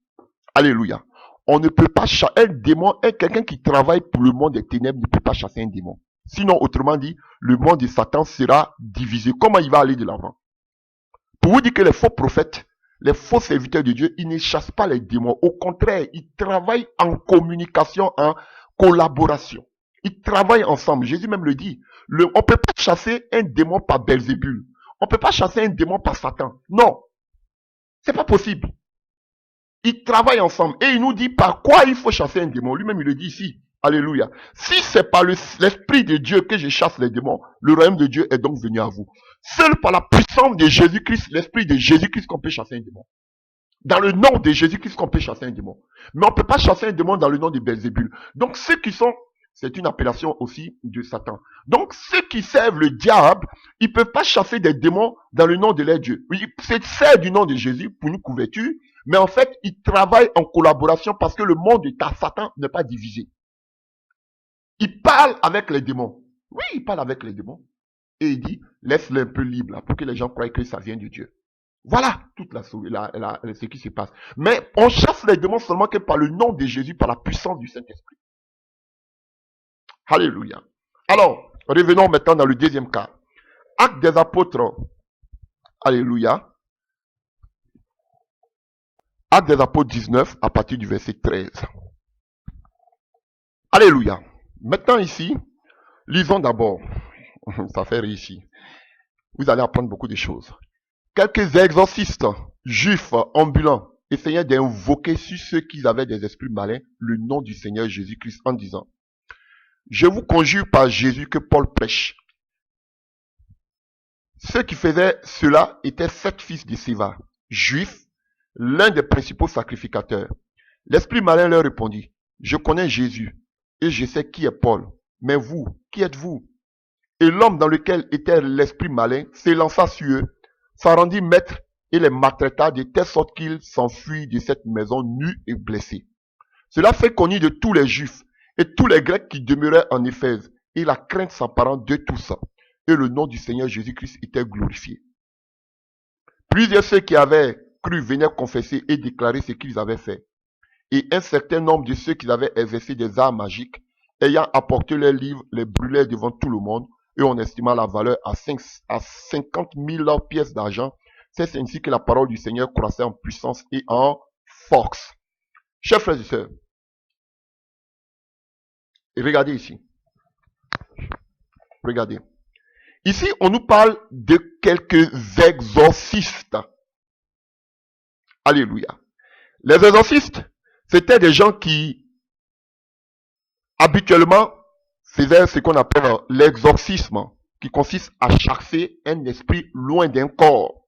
Speaker 1: Alléluia. On ne peut pas chasser un démon, quelqu'un qui travaille pour le monde des ténèbres ne peut pas chasser un démon. Sinon, autrement dit, le monde de Satan sera divisé. Comment il va aller de l'avant? Pour vous dire que les faux prophètes, les faux serviteurs de Dieu, ils ne chassent pas les démons. Au contraire, ils travaillent en communication, en collaboration. Ils travaillent ensemble. Jésus même le dit. On ne peut pas chasser un démon par Belzébul. On ne peut pas chasser un démon par Satan. Non. C'est pas possible. Ils travaillent ensemble. Et il nous dit par quoi il faut chasser un démon. Lui-même, il le dit ici. Alléluia. Si c'est par l'Esprit de Dieu que je chasse les démons, le royaume de Dieu est donc venu à vous. Seul par la puissance de Jésus-Christ, l'Esprit de Jésus-Christ qu'on peut chasser un démon. Dans le nom de Jésus-Christ qu'on peut chasser un démon. Mais on ne peut pas chasser un démon dans le nom de Belzébul. Donc ceux qui sont, c'est une appellation aussi de Satan. Donc ceux qui servent le diable, ils ne peuvent pas chasser des démons dans le nom de leur Dieu. Oui, c'est servent du nom de Jésus pour une couverture, mais en fait, ils travaillent en collaboration parce que le monde de Satan n'est pas divisé. Ils parlent avec les démons. Oui, ils parlent avec les démons. Et il dit, laisse-les un peu libres là, pour que les gens croient que ça vient de Dieu. Voilà toute ce qui se passe. Mais on chasse les démons seulement que par le nom de Jésus, par la puissance du Saint-Esprit. Alléluia. Alors, revenons maintenant dans le deuxième cas. Actes des apôtres. Alléluia. Actes des apôtres 19 à partir du verset 13. Alléluia. Maintenant ici, lisons d'abord. Ça fait rire ici. Vous allez apprendre beaucoup de choses. Quelques exorcistes juifs ambulants essayaient d'invoquer sur ceux qui avaient des esprits malins le nom du Seigneur Jésus-Christ en disant, je vous conjure par Jésus que Paul prêche. Ceux qui faisaient cela étaient 7 fils de Séva, juifs, l'un des principaux sacrificateurs. L'esprit malin leur répondit, je connais Jésus et je sais qui est Paul, mais vous, qui êtes-vous? Et l'homme dans lequel était l'esprit malin s'élança sur eux, s'en rendit maître et les maltraita de telle sorte qu'ils s'enfuirent de cette maison nus et blessés. Cela fait connue de tous les Juifs et tous les Grecs qui demeuraient en Éphèse, et la crainte s'emparant de tout ça. Et le nom du Seigneur Jésus-Christ était glorifié. Plusieurs ceux qui avaient cru venaient confesser et déclarer ce qu'ils avaient fait. Et un certain nombre de ceux qui avaient exercé des arts magiques, ayant apporté leurs livres, les brûlèrent devant tout le monde, et on estima la valeur à 50 000 pièces d'argent. C'est ainsi que la parole du Seigneur croissait en puissance et en force. Chers frères et sœurs, regardez ici. Regardez. Ici, on nous parle de quelques exorcistes. Alléluia. Les exorcistes, c'était des gens qui, habituellement, faisaient ce qu'on appelle l'exorcisme, qui consiste à chasser un esprit loin d'un corps.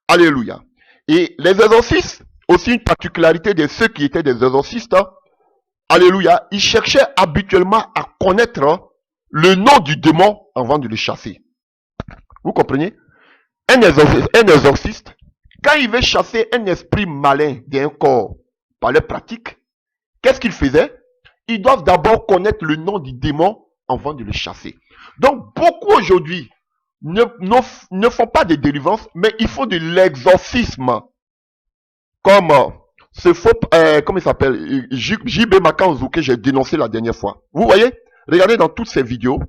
Speaker 1: Alléluia. Et les exorcistes, aussi une particularité de ceux qui étaient des exorcistes, alléluia, ils cherchaient habituellement à connaître le nom du démon avant de le chasser. Vous comprenez? Un exorciste, quand il veut chasser un esprit malin d'un corps par leur pratique, qu'est-ce qu'il faisait? Ils doivent d'abord connaître le nom du démon avant de le chasser. Donc, beaucoup aujourd'hui ne font pas de délivrance, mais ils font de l'exorcisme. Comme ce faux, comment il s'appelle, J.B. Makanzu que j'ai dénoncé la dernière fois. Vous voyez? Regardez dans toutes ces vidéos.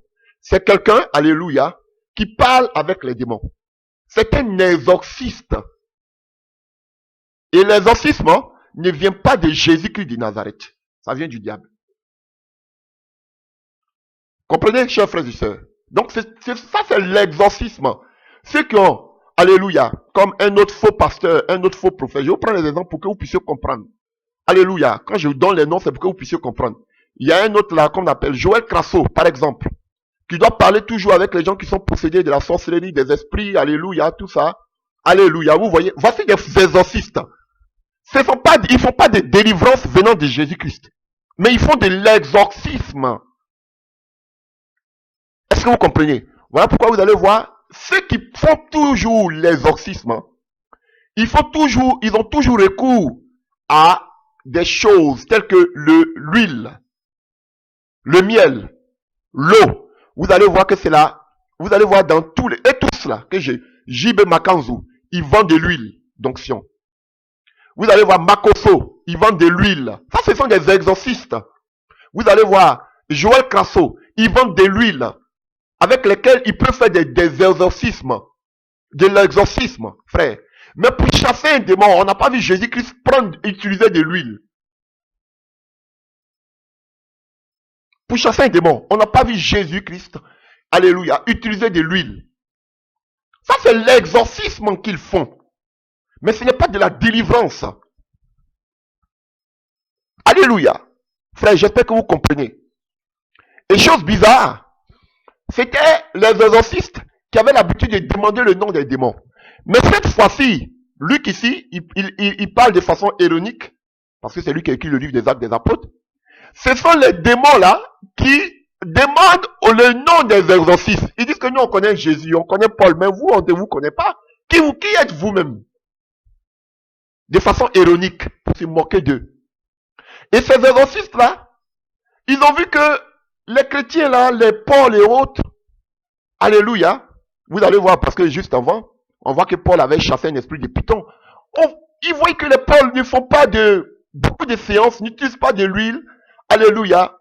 Speaker 1: C'est quelqu'un, alléluia, qui parle avec les démons. C'est un exorciste. Et l'exorcisme ne vient pas de Jésus-Christ de Nazareth. Ça vient du diable. Comprenez, chers frères et sœurs? Donc, ça, c'est l'exorcisme. Ceux qui ont, alléluia, comme un autre faux pasteur, un autre faux prophète. Je vous prends les exemples pour que vous puissiez comprendre. Alléluia. Quand je vous donne les noms, c'est pour que vous puissiez comprendre. Il y a un autre là, qu'on appelle Joël Crasso, par exemple, qui doit parler toujours avec les gens qui sont possédés de la sorcellerie, des esprits, alléluia, tout ça. Alléluia. Vous voyez, voici des exorcistes. Ils ne font pas de délivrance venant de Jésus-Christ. Mais ils font de l'exorcisme. Est-ce que vous comprenez? Voilà pourquoi vous allez voir, ceux qui font toujours l'exorcisme, ils ont toujours recours à des choses telles que l'huile, le miel, l'eau. Vous allez voir que c'est là, vous allez voir dans tous les, et tous là, que j'ai, J.B. Makanzu, ils vendent de l'huile d'onction. Vous allez voir Makoso, ils vendent de l'huile. Ça, ce sont des exorcistes. Vous allez voir Joël Crasso, ils vendent de l'huile avec lesquels ils peuvent faire des exorcismes. De l'exorcisme, frère. Mais pour chasser un démon, on n'a pas vu Jésus-Christ utiliser de l'huile. Pour chasser un démon, on n'a pas vu Jésus-Christ, alléluia, utiliser de l'huile. Ça, c'est l'exorcisme qu'ils font. Mais ce n'est pas de la délivrance. Alléluia. Frère, j'espère que vous comprenez. Et chose bizarre, c'était les exorcistes qui avaient l'habitude de demander le nom des démons. Mais cette fois-ci, Luc ici, il parle de façon ironique, parce que c'est lui qui a écrit le livre des Actes des Apôtres. Ce sont les démons là qui demandent le nom des exorcistes. Ils disent que nous on connaît Jésus, on connaît Paul, mais vous, on ne vous connaît pas. Qui êtes vous-même? De façon ironique, pour se moquer d'eux. Et ces exorcistes là, ils ont vu que les chrétiens là, les Paul et autres, Alléluia. Vous allez voir, parce que juste avant, on voit que Paul avait chassé un esprit de python. Il voit que les Paul ne font pas beaucoup de séances, n'utilisent pas de l'huile. Alléluia.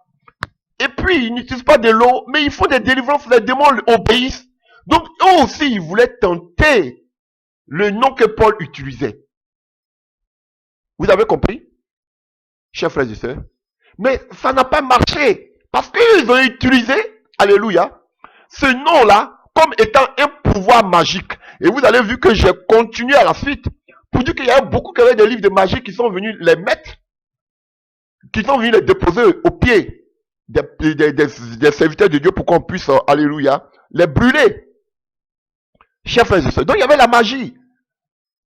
Speaker 1: Et puis, ils n'utilisent pas de l'eau, mais ils font des délivrances, les démons obéissent. Donc, eux aussi, ils voulaient tenter le nom que Paul utilisait. Vous avez compris, chers frères et sœurs? Mais ça n'a pas marché. Parce qu'ils ont utilisé, alléluia, ce nom-là comme étant un pouvoir magique. Et vous avez vu que j'ai continué à la suite pour dire qu'il y a beaucoup qui avaient des livres de magie qui sont venus les mettre, qui sont venus les déposer aux pieds des serviteurs de Dieu pour qu'on puisse, alléluia, les brûler. Chers frères et sœurs, donc il y avait la magie.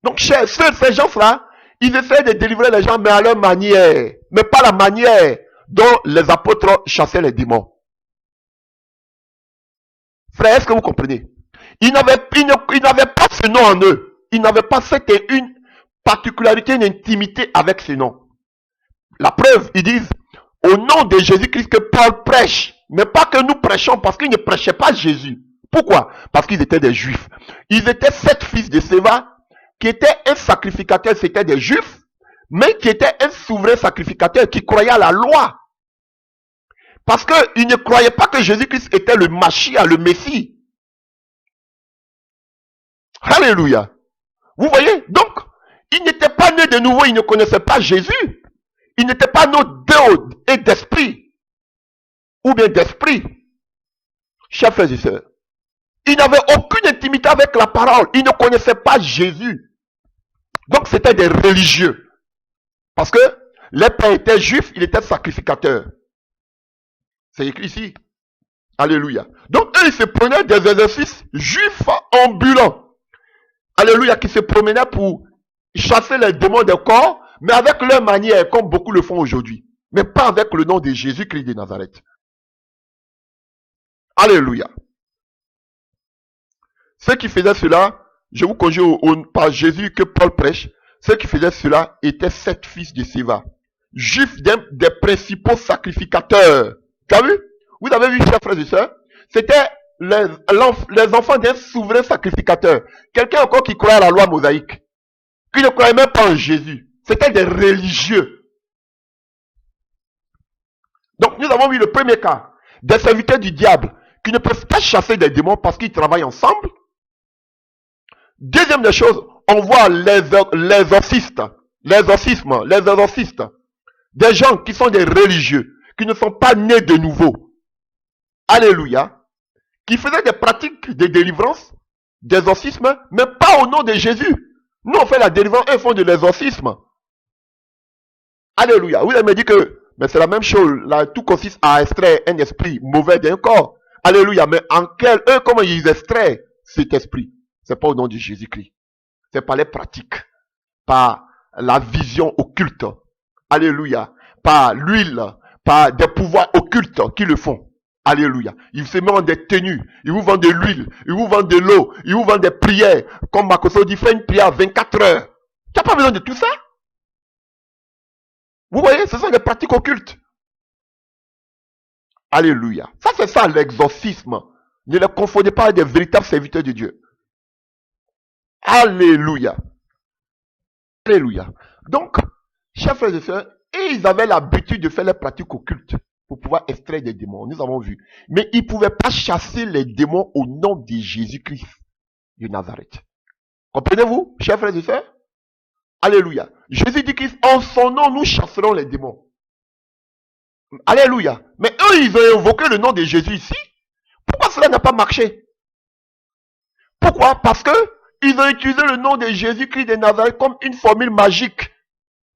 Speaker 1: Donc ces gens-là, ils essayaient de délivrer les gens, mais à leur manière, mais pas la manière dont les apôtres chassaient les démons. Frère, est-ce que vous comprenez? Ils n'avaient pas ce nom en eux. Ils n'avaient pas une particularité, une intimité avec ce nom. La preuve, ils disent, au nom de Jésus-Christ que Paul prêche, mais pas que nous prêchons, parce qu'ils ne prêchaient pas Jésus. Pourquoi? Parce qu'ils étaient des Juifs. Ils étaient 7 fils de Séva, qui étaient un sacrificateur, c'était des Juifs, mais qui était un souverain sacrificateur, qui croyait à la loi. Parce qu'ils ne croyaient pas que Jésus-Christ était le Machia, le Messie. Alléluia. Vous voyez? Donc, ils n'étaient pas nés de nouveau, ils ne connaissaient pas Jésus. Ils n'étaient pas nés d'eau et d'esprit. Ou bien d'esprit. Chers frères et sœurs. Ils n'avaient aucune intimité avec la parole. Ils ne connaissaient pas Jésus. Donc, c'était des religieux. Parce que les pères étaient juifs, ils étaient sacrificateurs. C'est écrit ici. Alléluia. Donc, eux, ils se prenaient des exercices juifs ambulants. Alléluia, qui se promenaient pour chasser les démons des corps, mais avec leur manière, comme beaucoup le font aujourd'hui. Mais pas avec le nom de Jésus-Christ de Nazareth. Alléluia. Ceux qui faisaient cela, je vous conjure par Jésus que Paul prêche, ceux qui faisaient cela étaient 7 fils de Séva, juifs des principaux sacrificateurs. Tu as vu? Vous avez vu, chers frères et sœurs? C'était les enfants d'un souverain sacrificateur. Quelqu'un encore qui croyait à la loi mosaïque, qui ne croyait même pas en Jésus. C'était des religieux. Donc nous avons vu le premier cas, des serviteurs du diable, qui ne peuvent pas chasser des démons parce qu'ils travaillent ensemble. Deuxième des choses, on voit les exorcistes, des gens qui sont des religieux, qui ne sont pas nés de nouveau. Alléluia. Qui faisaient des pratiques de délivrance, d'exorcisme, mais pas au nom de Jésus. Nous, on fait la délivrance, eux font de l'exorcisme. Alléluia. Vous allez me dire que mais c'est la même chose. Là, tout consiste à extraire un esprit mauvais d'un corps. Alléluia. Mais eux, comment ils extraient cet esprit? C'est pas au nom de Jésus-Christ. C'est par les pratiques, par la vision occulte. Alléluia. Par l'huile, par des pouvoirs occultes qui le font. Alléluia. Ils se mettent en des tenues. Ils vous vendent de l'huile. Ils vous vendent de l'eau. Ils vous vendent des prières. Comme Makoso dit, fais une prière à 24 heures. Tu n'as pas besoin de tout ça. Vous voyez, ce sont des pratiques occultes. Alléluia. Ça, c'est ça l'exorcisme. Ne les confondez pas avec des véritables serviteurs de Dieu. Alléluia. Alléluia. Donc, chers frères et sœurs, ils avaient l'habitude de faire les pratiques occultes pour pouvoir extraire des démons. Nous avons vu. Mais ils ne pouvaient pas chasser les démons au nom de Jésus-Christ de Nazareth. Comprenez-vous, chers frères et sœurs? Alléluia. Jésus dit qu'en son nom, nous chasserons les démons. Alléluia. Mais eux, ils ont invoqué le nom de Jésus ici. Pourquoi cela n'a pas marché? Pourquoi? Parce que ils ont utilisé le nom de Jésus-Christ de Nazareth comme une formule magique.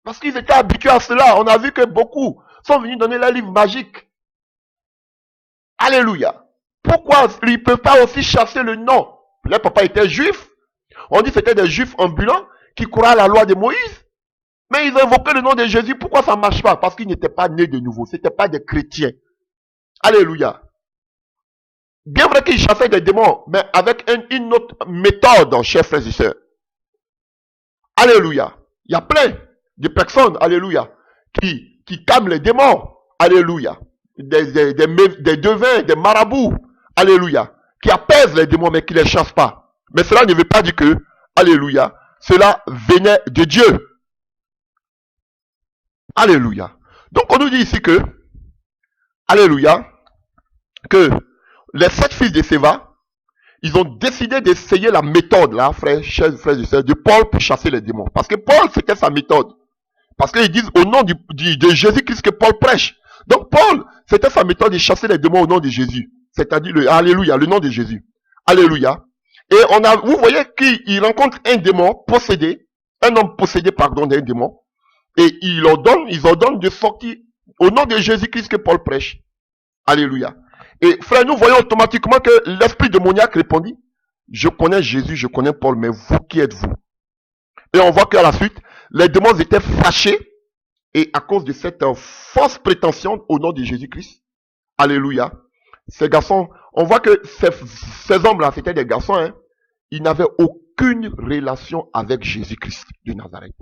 Speaker 1: Parce qu'ils étaient habitués à cela. On a vu que beaucoup sont venus donner leur livre magique. Alléluia. Pourquoi ils ne peuvent pas aussi chasser le nom? Les papas étaient juifs. On dit que c'était des juifs ambulants qui croyaient à la loi de Moïse. Mais ils ont invoqué le nom de Jésus. Pourquoi ça ne marche pas? Parce qu'ils n'étaient pas nés de nouveau. Ce n'étaient pas des chrétiens. Alléluia. Bien vrai qu'ils chassaient des démons, mais avec une autre méthode, chers frères et sœurs. Alléluia. Il y a plein de personnes, alléluia, qui calment les démons. Alléluia. Des devins, des marabouts. Alléluia. qui apaise les démons, mais qui ne les chasse pas. Mais cela ne veut pas dire que, alléluia, cela venait de Dieu. Alléluia. Donc on nous dit ici que, alléluia, que les 7 fils de Séva, ils ont décidé d'essayer la méthode, là, frères, chers frères et sœurs, de Paul pour chasser les démons. Parce que Paul, c'était sa méthode. Parce qu'ils disent au nom de Jésus-Christ que Paul prêche. Donc Paul, c'était sa méthode de chasser les démons au nom de Jésus. C'est-à-dire, alléluia, le nom de Jésus. Alléluia. Et vous voyez qu'il rencontre un démon possédé, un homme possédé, pardon, d'un démon. Et ils ordonnent de sortir au nom de Jésus-Christ que Paul prêche. Alléluia. Et frère, nous voyons automatiquement que l'esprit démoniaque répondit, je connais Jésus, je connais Paul, mais vous, qui êtes-vous? Et on voit qu'à la suite, les démons étaient fâchés, et à cause de cette fausse prétention au nom de Jésus-Christ, alléluia, ces garçons, on voit que ces hommes-là, c'était des garçons, hein, ils n'avaient aucune relation avec Jésus-Christ de Nazareth.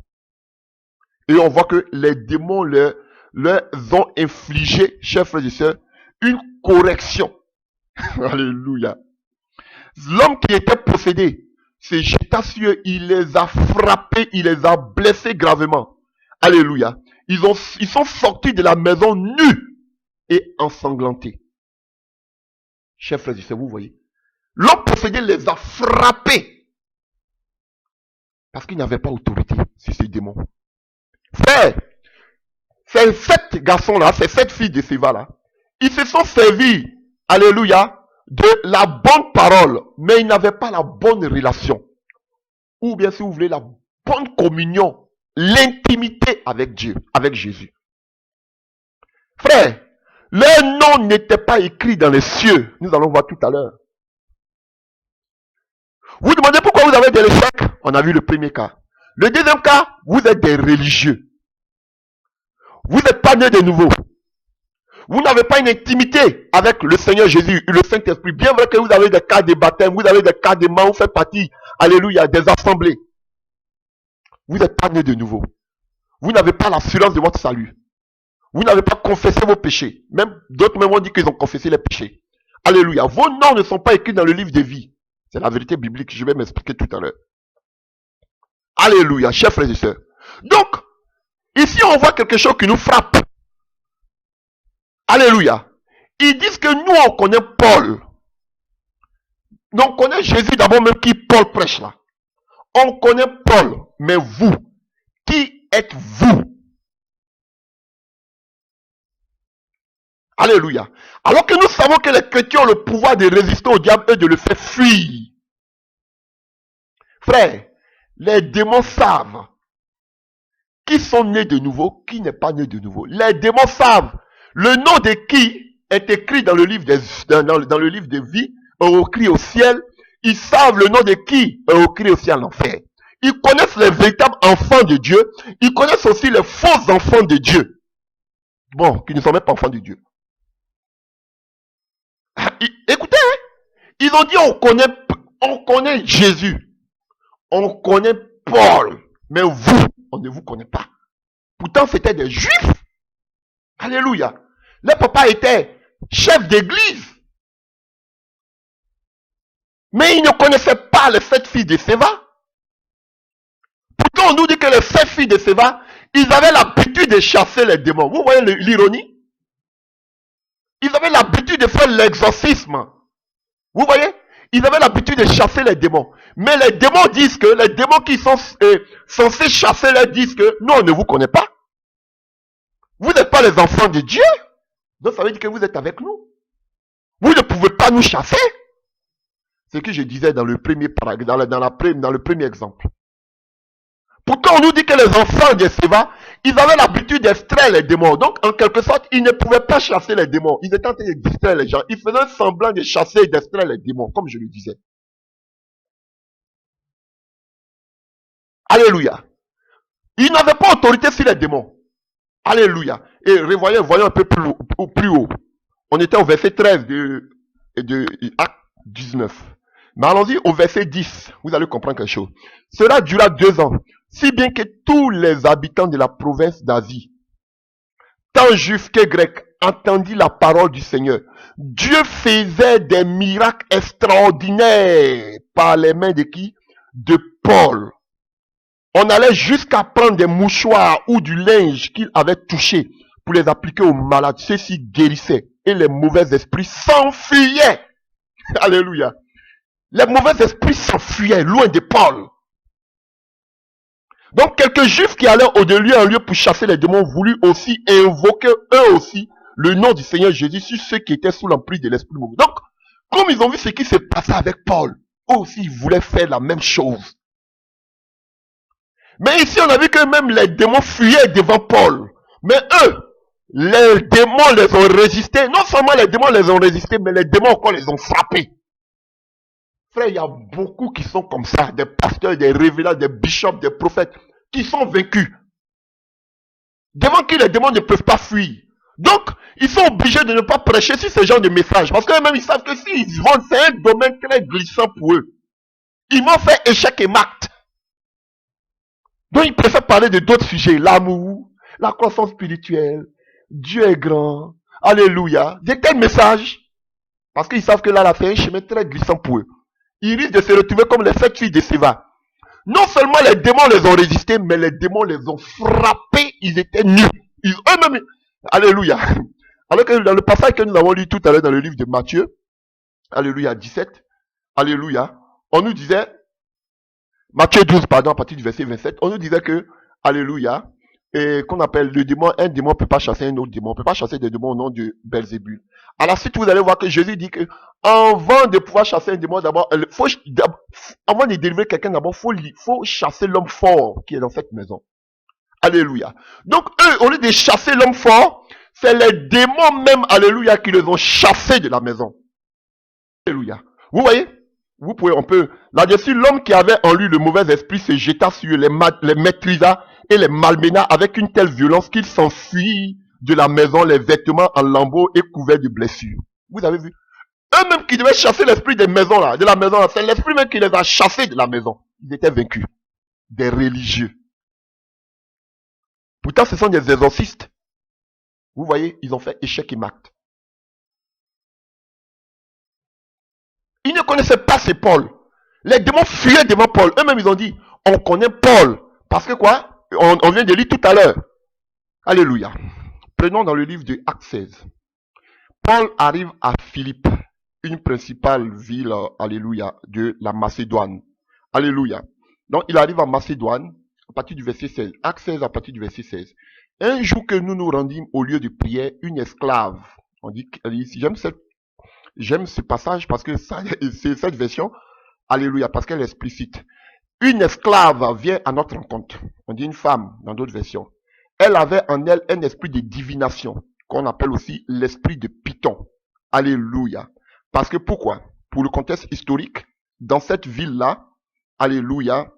Speaker 1: Et on voit que les démons leur ont infligé, chers frères et sœurs, une correction. Alléluia. L'homme qui était possédé se jeta sur eux, il les a frappés, il les a blessés gravement. Alléluia. Ils sont sortis de la maison nus et ensanglantés. Chers frères et sœurs, vous voyez. L'homme possédé les a frappés. Parce qu'il n'avait pas autorité sur ces démons. Frère, ces 7 garçons-là, ces 7 filles de Séva-là, ils se sont servis, alléluia, de la bonne parole, mais ils n'avaient pas la bonne relation. Ou bien, si vous voulez, la bonne communion, l'intimité avec Dieu, avec Jésus. Frère, leur nom n'était pas écrit dans les cieux. Nous allons voir tout à l'heure. Vous demandez pourquoi vous avez des échecs? On a vu le premier cas. Le deuxième cas, vous êtes des religieux. Vous n'êtes pas nés de nouveau. Vous n'avez pas une intimité avec le Seigneur Jésus, le Saint-Esprit. Bien vrai que vous avez des cas de baptême, vous avez des cas de mort, vous faites partie, alléluia, des assemblées. Vous n'êtes pas nés de nouveau. Vous n'avez pas l'assurance de votre salut. Vous n'avez pas confessé vos péchés. Même d'autres même ont dit qu'ils ont confessé les péchés. Alléluia. Vos noms ne sont pas écrits dans le livre de vie. C'est la vérité biblique. Je vais m'expliquer tout à l'heure. Alléluia, chers frères et sœurs. Donc, ici on voit quelque chose qui nous frappe. Alléluia. Ils disent que nous on connaît Paul. Donc on connaît Jésus d'abord même qui Paul prêche là. On connaît Paul. Mais vous, qui êtes-vous? Alléluia. Alors que nous savons que les chrétiens ont le pouvoir de résister au diable et de le faire fuir. Frère, les démons savent qui sont nés de nouveau, qui n'est pas né de nouveau. Les démons savent le nom de qui est écrit dans le livre dans le livre de vie, écrit au ciel. Ils savent le nom de qui est écrit au ciel en enfer. Ils connaissent les véritables enfants de Dieu. Ils connaissent aussi les faux enfants de Dieu. Bon, qui ne sont même pas enfants de Dieu. Écoutez, hein? Ils ont dit on connaît Jésus. On connaît Paul. Mais vous, on ne vous connaît pas. Pourtant, c'était des juifs. Alléluia. Les papas étaient chefs d'église. Mais ils ne connaissaient pas les 7 filles de Séva. Pourtant, on nous dit que les 7 filles de Séva, ils avaient l'habitude de chasser les démons. Vous voyez l'ironie? Ils avaient l'habitude de faire l'exorcisme. Vous voyez? Ils avaient l'habitude de chasser les démons. Mais les démons disent que, les démons qui sont censés chasser leur disent que, nous, on ne vous connaît pas. Vous n'êtes pas les enfants de Dieu. Donc ça veut dire que vous êtes avec nous. Vous ne pouvez pas nous chasser. C'est ce que je disais dans le premier paragraphe, dans le premier exemple. Pourtant, on nous dit que les enfants de Séva, ils avaient l'habitude d'extraire les démons. Donc, en quelque sorte, ils ne pouvaient pas chasser les démons. Ils étaient en train de distraire les gens. Ils faisaient semblant de chasser et d'extraire les démons, comme je le disais. Alléluia. Ils n'avaient pas autorité sur les démons. Alléluia. Et voyons un peu plus haut. On était au verset 13 de Acte 19. Mais allons-y au verset 10. Vous allez comprendre quelque chose. Cela dura 2 ans. Si bien que tous les habitants de la province d'Asie, tant juif que grec, entendit la parole du Seigneur. Dieu faisait des miracles extraordinaires par les mains de qui? De Paul. On allait jusqu'à prendre des mouchoirs ou du linge qu'il avait touché pour les appliquer aux malades. Ceux-ci guérissaient et les mauvais esprits s'enfuyaient. Alléluia. Les mauvais esprits s'enfuyaient loin de Paul. Donc quelques juifs qui allaient de lieu en lieu pour chasser les démons voulurent aussi invoquer eux aussi le nom du Seigneur Jésus sur ceux qui étaient sous l'emprise de l'esprit mauvais. Donc, comme ils ont vu ce qui s'est passé avec Paul, eux aussi ils voulaient faire la même chose. Mais ici on a vu que même les démons fuyaient devant Paul. Mais eux, les démons les ont résistés. Non seulement les démons les ont résistés, mais les démons encore les ont frappés. Frère, il y a beaucoup qui sont comme ça, des pasteurs, des révélants, des bishops, des prophètes, qui sont vaincus. Devant qui les démons ne peuvent pas fuir. Donc, ils sont obligés de ne pas prêcher sur ce genre de message. Parce qu'eux-mêmes, ils savent que s'ils vont, c'est un domaine très glissant pour eux. Ils vont faire échec et mat. Donc, ils préfèrent parler de d'autres sujets. L'amour, la croissance spirituelle, Dieu est grand, alléluia. Des tels messages. Parce qu'ils savent que là, c'est un chemin très glissant pour eux. Ils risquent de se retrouver comme les 7 filles de Séva. Non seulement les démons les ont résistés, mais les démons les ont frappés. Ils étaient nus. Eux-mêmes, alléluia. Alors que dans le passage que nous avons lu tout à l'heure dans le livre de Matthieu, alléluia 17, alléluia, on nous disait, Matthieu 12, pardon, à partir du verset 27, on nous disait que, alléluia, et qu'on appelle le démon, un démon ne peut pas chasser un autre démon, on ne peut pas chasser des démons au nom de Belzébul. À la suite, vous allez voir que Jésus dit que, avant de pouvoir chasser un démon, d'abord, avant de délivrer quelqu'un, d'abord, faut chasser l'homme fort qui est dans cette maison. Alléluia. Donc, eux, au lieu de chasser l'homme fort, c'est les démons même, alléluia, qui les ont chassés de la maison. Alléluia. Vous voyez? On peut, là-dessus, l'homme qui avait en lui le mauvais esprit se jeta sur eux, les maîtrisa et les malmena avec une telle violence qu'ils s'enfuient de la maison, les vêtements en lambeaux et couverts de blessures. Vous avez vu? Eux-mêmes qui devaient chasser l'esprit des maisons là, de la maison là, c'est l'esprit même qui les a chassés de la maison. Ils étaient vaincus. Des religieux. Pourtant, ce sont des exorcistes. Vous voyez, ils ont fait échec et mat. Ils ne connaissaient pas ces Paul. Les démons fuyaient devant Paul. Eux-mêmes, ils ont dit, on connaît Paul. Parce que quoi? On vient de lire tout à l'heure. Alléluia. Prenons dans le livre de Actes 16. Paul arrive à Philippe, une principale ville, alléluia, de la Macédoine. Alléluia. Donc, il arrive en Macédoine, à partir du verset 16. Actes 16, à partir du verset 16. Un jour que nous nous rendîmes au lieu de prière, une esclave, on dit, j'aime ce passage parce que c'est cette version, alléluia, parce qu'elle est explicite. Une esclave vient à notre rencontre. On dit une femme dans d'autres versions. Elle avait en elle un esprit de divination, qu'on appelle aussi l'esprit de Python. Alléluia. Parce que pourquoi? Pour le contexte historique, dans cette ville-là, alléluia,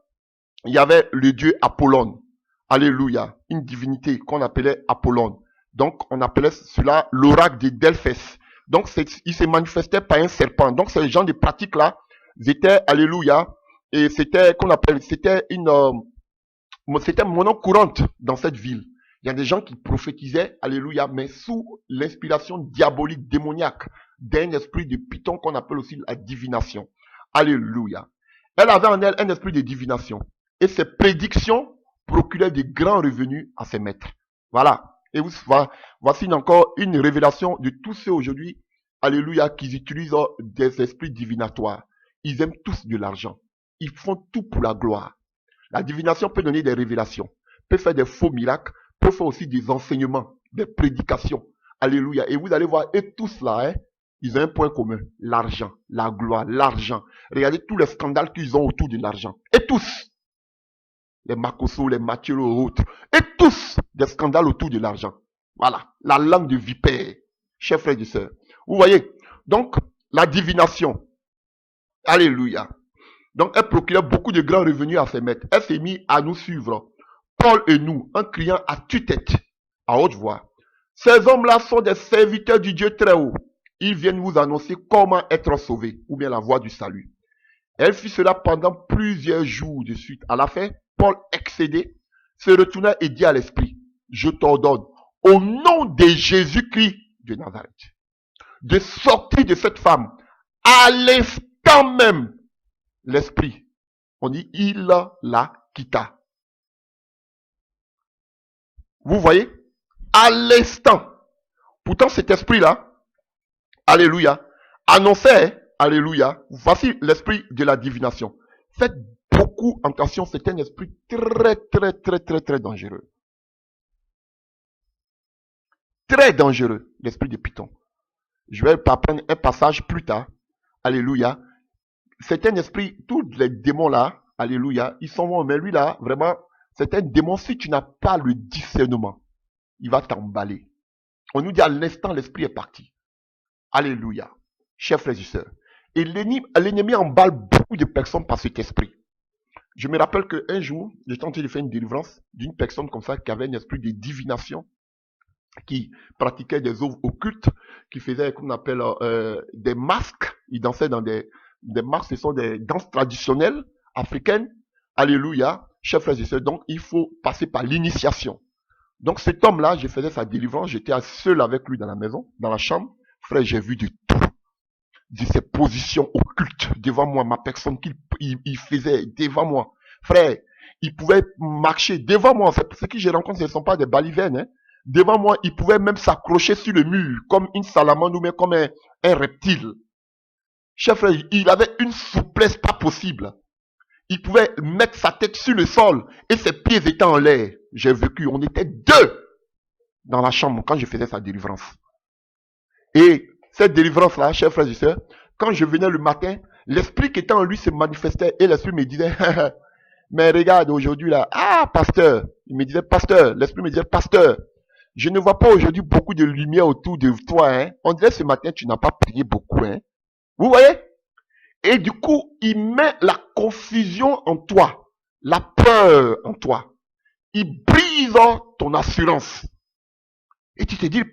Speaker 1: il y avait le dieu Apollon. Alléluia. Une divinité qu'on appelait Apollon. Donc, on appelait cela l'oracle de Delphès. Donc, il se manifestait par un serpent. Donc, ces gens de pratiques-là, étaient, alléluia, et c'était, c'était monnaie courante dans cette ville. Il y a des gens qui prophétisaient, alléluia, mais sous l'inspiration diabolique, démoniaque, d'un esprit de Python qu'on appelle aussi la divination. Alléluia. Elle avait en elle un esprit de divination. Et ses prédictions procuraient de grands revenus à ses maîtres. Voilà. Et voici encore une révélation de tous ceux aujourd'hui, alléluia, qui utilisent des esprits divinatoires. Ils aiment tous de l'argent. Ils font tout pour la gloire. La divination peut donner des révélations, peut faire des faux miracles, peut faire aussi des enseignements, des prédications. Alléluia. Et vous allez voir, et tous là, ils ont un point commun. L'argent, la gloire, l'argent. Regardez tous les scandales qu'ils ont autour de l'argent. Et tous. Les Makoso, les Mathieu, les autres. Et tous des scandales autour de l'argent. Voilà. La langue de vipère. Chers frères et sœurs. Vous voyez. Donc, la divination. Alléluia. Donc, elle procurait beaucoup de grands revenus à ses maîtres. Elle s'est mise à nous suivre. Paul et nous, en criant à tue-tête, à haute voix. Ces hommes-là sont des serviteurs du Dieu très haut. Ils viennent vous annoncer comment être sauvés, ou bien la voie du salut. Elle fit cela pendant plusieurs jours de suite. À la fin, Paul, excédé, se retourna et dit à l'esprit, je t'ordonne, au nom de Jésus-Christ de Nazareth, de sortir de cette femme. À l'instant même, l'esprit, on dit, il la quitta. Vous voyez? À l'instant. Pourtant, cet esprit-là, alléluia, annonçait, alléluia, voici l'esprit de la divination. Faites beaucoup attention, c'est un esprit très dangereux. Très dangereux, l'esprit de Python. Je vais apprendre un passage plus tard. Alléluia. C'est un esprit, tous les démons là, alléluia, ils sont bons, mais lui là, vraiment, c'est un démon, si tu n'as pas le discernement, il va t'emballer. On nous dit à l'instant, l'esprit est parti. Alléluia. Chers frères et sœurs. Et l'ennemi emballe beaucoup de personnes par cet esprit. Je me rappelle qu'un jour, j'étais en train de faire une délivrance d'une personne comme ça qui avait un esprit de divination, qui pratiquait des œuvres occultes, qui faisait, comme on appelle, des masques. Il dansait dans des masques, ce sont des danses traditionnelles africaines. Alléluia. Chers frères et sœurs, donc il faut passer par l'initiation. Donc cet homme-là, je faisais sa délivrance, j'étais seul avec lui dans la maison, dans la chambre. Frère, j'ai vu du tout. De ses positions occultes devant moi, ma personne qu'il faisait devant moi. Frère, il pouvait marcher devant moi. Ce que je rencontre, ce ne sont pas des balivernes. Hein. Devant moi, il pouvait même s'accrocher sur le mur, comme une salamandre ou même comme un reptile. Cher frère, il avait une souplesse pas possible. Il pouvait mettre sa tête sur le sol et ses pieds étaient en l'air. J'ai vécu, on était deux dans la chambre quand je faisais sa délivrance. Et cette délivrance-là, chers frères et sœurs, quand je venais le matin, l'esprit qui était en lui se manifestait et l'esprit me disait, mais regarde aujourd'hui là, ah pasteur, il me disait pasteur, l'esprit me disait pasteur, je ne vois pas aujourd'hui beaucoup de lumière autour de toi, hein. On dirait ce matin tu n'as pas prié beaucoup, hein. Vous voyez? Et du coup, il met la confusion en toi, la peur en toi. Il brise ton assurance. Et tu te dis,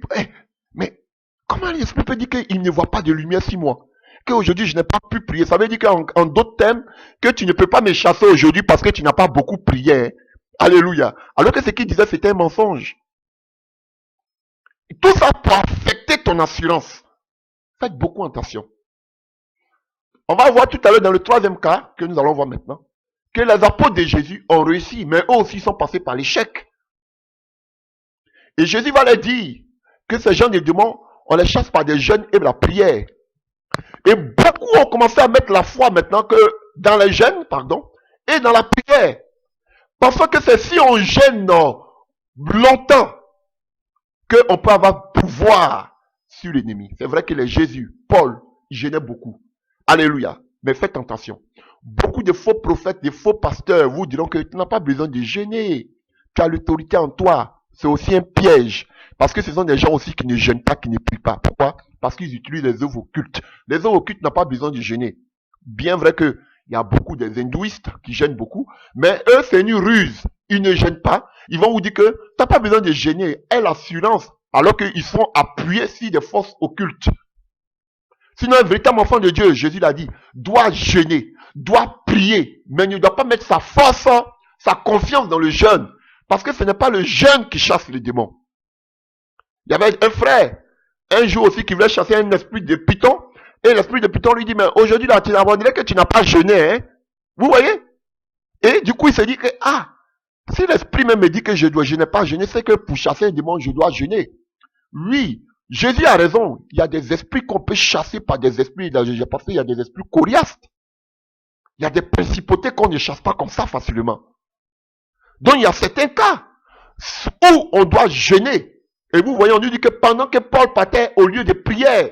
Speaker 1: mais comment l'esprit peut dire qu'il ne voit pas de lumière 6 mois? Qu'aujourd'hui je n'ai pas pu prier. Ça veut dire qu'en d'autres termes, que tu ne peux pas me chasser aujourd'hui parce que tu n'as pas beaucoup prié. Hein? Alléluia. Alors que ce qu'il disait, c'était un mensonge. Tout ça pour affecter ton assurance. Faites beaucoup attention. On va voir tout à l'heure dans le 3e cas, que nous allons voir maintenant, que les apôtres de Jésus ont réussi, mais eux aussi sont passés par l'échec. Et Jésus va leur dire que ces gens de démons, on les chasse par des jeûnes et de la prière. Et beaucoup ont commencé à mettre la foi maintenant que dans les jeûnes, et dans la prière. Parce que c'est si on jeûne longtemps qu'on peut avoir pouvoir sur l'ennemi. C'est vrai que les Jésus, Paul, ils jeûnaient beaucoup. Alléluia. Mais faites attention. Beaucoup de faux prophètes, de faux pasteurs vous diront que tu n'as pas besoin de jeûner. Tu as l'autorité en toi. C'est aussi un piège. Parce que ce sont des gens aussi qui ne jeûnent pas, qui ne prient pas. Pourquoi? Parce qu'ils utilisent les œuvres occultes. Les œuvres occultes n'ont pas besoin de jeûner. Bien vrai que il y a beaucoup des hindouistes qui jeûnent beaucoup, mais eux, c'est une ruse. Ils ne jeûnent pas. Ils vont vous dire que tu n'as pas besoin de jeûner. Et l'assurance, alors qu'ils sont appuyés sur des forces occultes. Sinon, un véritable enfant de Dieu, Jésus l'a dit, doit jeûner, doit prier, mais ne doit pas mettre sa force, sa confiance dans le jeûne. Parce que ce n'est pas le jeûne qui chasse les démons. Il y avait un frère, un jour aussi, qui voulait chasser un esprit de Python. Et l'esprit de Python lui dit, mais aujourd'hui, là, tu dirais que tu n'as pas jeûné. Hein? Vous voyez? Et du coup, il s'est dit que, si l'esprit même me dit que je n'ai pas jeûné, c'est que pour chasser un démon, je dois jeûner. Oui, Jésus a raison. Il y a des esprits qu'on peut chasser par des esprits. J'ai pensé, il y a des esprits coriaces. Il y a des principautés qu'on ne chasse pas comme ça facilement. Donc, il y a certains cas où on doit jeûner. Et vous voyez, on nous dit que pendant que Paul partait au lieu de prière,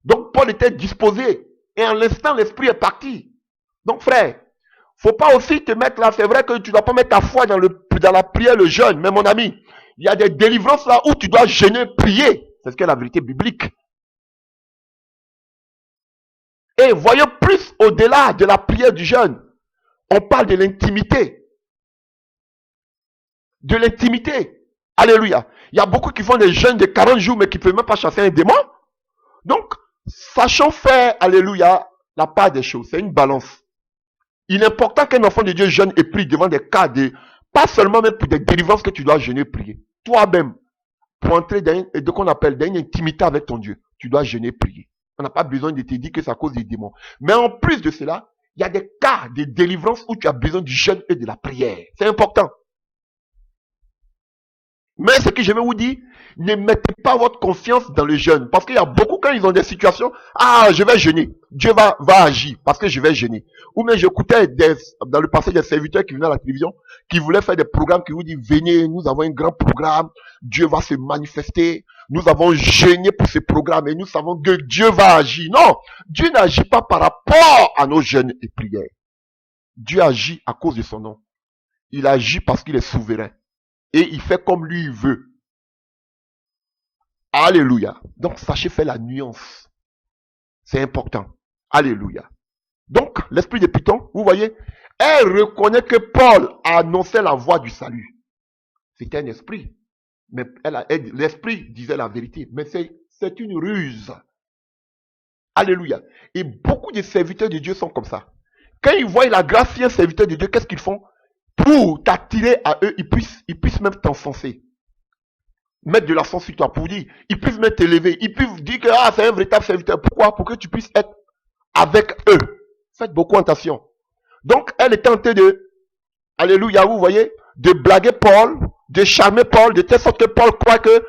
Speaker 1: donc Paul était disposé. Et en l'instant, l'esprit est parti. Donc, frère, faut pas aussi te mettre là. C'est vrai que tu dois pas mettre ta foi dans la prière, le jeûne. Mais mon ami, il y a des délivrances là où tu dois jeûner, prier. C'est ce qu'est la vérité biblique. Et voyons plus au-delà de la prière du jeûne. On parle de l'intimité. De l'intimité. Alléluia. Il y a beaucoup qui font des jeûnes de 40 jours, mais qui ne peuvent même pas chasser un démon. Donc, sachons faire, alléluia, la part des choses. C'est une balance. Il est important qu'un enfant de Dieu jeûne et prie devant des cas de, pas seulement même pour des délivrances que tu dois jeûner et prier. Toi-même, pour entrer dans de qu'on appelle dans une intimité avec ton Dieu, tu dois jeûner, prier. On n'a pas besoin de te dire que c'est à cause des démons. Mais en plus de cela, il y a des cas de délivrance où tu as besoin du jeûne et de la prière. C'est important. Mais ce que je vais vous dire, ne mettez pas votre confiance dans le jeûne. Parce qu'il y a beaucoup, quand ils ont des situations, je vais jeûner. Dieu va agir parce que je vais jeûner. Ou bien j'écoutais dans le passé des serviteurs qui venaient à la télévision, qui voulaient faire des programmes, qui vous disent, venez, nous avons un grand programme, Dieu va se manifester, nous avons jeûné pour ce programme et nous savons que Dieu va agir. Non, Dieu n'agit pas par rapport à nos jeûnes et prières. Dieu agit à cause de son nom. Il agit parce qu'il est souverain. Et il fait comme lui il veut. Alléluia. Donc, sachez faire la nuance. C'est important. Alléluia. Donc, l'esprit de Python, vous voyez, elle reconnaît que Paul a annoncé la voie du salut. C'était un esprit. Mais l'esprit disait la vérité. Mais c'est une ruse. Alléluia. Et beaucoup de serviteurs de Dieu sont comme ça. Quand ils voient la grâce sur un serviteur de Dieu, qu'est-ce qu'ils font? Pour t'attirer à eux, ils puissent même t'enfoncer. Mettre de l'accent sur toi pour dire, ils puissent même t'élever, ils puissent dire que c'est un véritable serviteur. Pourquoi? Pour que tu puisses être avec eux. Faites beaucoup attention. Donc, elle est tentée de, alléluia, vous voyez, de blaguer Paul, de charmer Paul, de telle sorte que Paul croit que,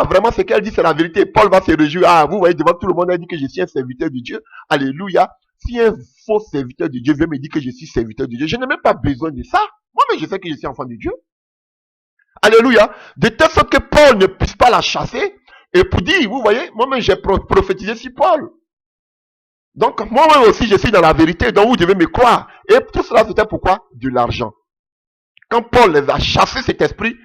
Speaker 1: vraiment ce qu'elle dit c'est la vérité. Paul va se réjouir. Vous voyez, devant tout le monde, elle dit que je suis un serviteur de Dieu. Alléluia. Si un faux serviteur de Dieu veut me dire que je suis serviteur de Dieu, je n'ai même pas besoin de ça. Moi-même, je sais que je suis enfant de Dieu. Alléluia. De telle sorte que Paul ne puisse pas la chasser. Et pour dire, vous voyez, moi-même, j'ai prophétisé sur Paul. Donc, moi-même aussi, je suis dans la vérité. Donc, vous devez me croire. Et tout cela, c'était pourquoi? De l'argent. Quand Paul les a chassés, cet esprit,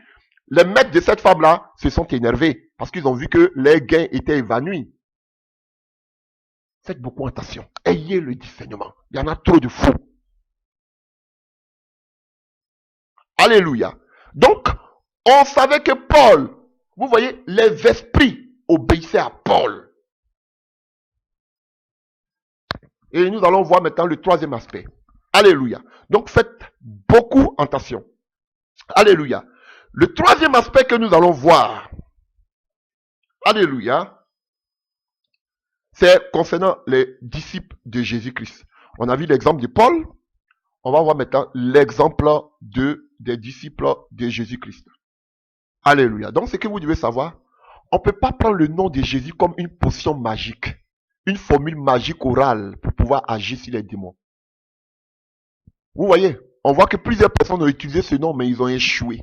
Speaker 1: les maîtres de cette femme-là se sont énervés. Parce qu'ils ont vu que les gains étaient évanouis. Faites beaucoup attention. Ayez le discernement. Il y en a trop de fous. Alléluia. Donc, on savait que Paul, vous voyez, les esprits obéissaient à Paul. Et nous allons voir maintenant le troisième aspect. Alléluia. Donc, faites beaucoup attention. Alléluia. Le troisième aspect que nous allons voir, alléluia, c'est concernant les disciples de Jésus-Christ. On a vu l'exemple de Paul. On va voir maintenant l'exemple des disciples de Jésus-Christ. Alléluia. Donc, ce que vous devez savoir, on ne peut pas prendre le nom de Jésus comme une potion magique, une formule magique orale pour pouvoir agir sur les démons. Vous voyez, on voit que plusieurs personnes ont utilisé ce nom, mais ils ont échoué.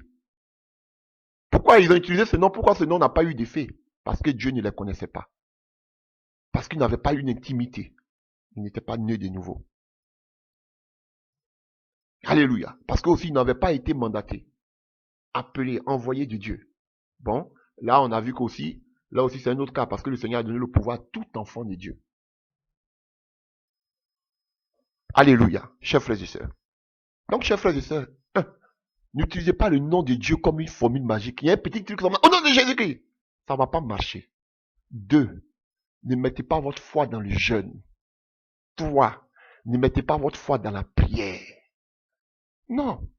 Speaker 1: Pourquoi ils ont utilisé ce nom? Pourquoi ce nom n'a pas eu d'effet? Parce que Dieu ne les connaissait pas. Parce qu'ils n'avaient pas une intimité. Ils n'étaient pas nés de nouveau. Alléluia. Parce qu'aussi, ils n'avaient pas été mandatés, appelés, envoyés de Dieu. Bon, là, on a vu qu'aussi, là aussi, c'est un autre cas, parce que le Seigneur a donné le pouvoir à tout enfant de Dieu. Alléluia, chers frères et sœurs. Donc, chers frères et sœurs, n'utilisez pas le nom de Dieu comme une formule magique. Il y a un petit truc comme au nom de Jésus-Christ. Ça ne va pas marcher. 2. Ne mettez pas votre foi dans le jeûne. 3. Ne mettez pas votre foi dans la prière. Non.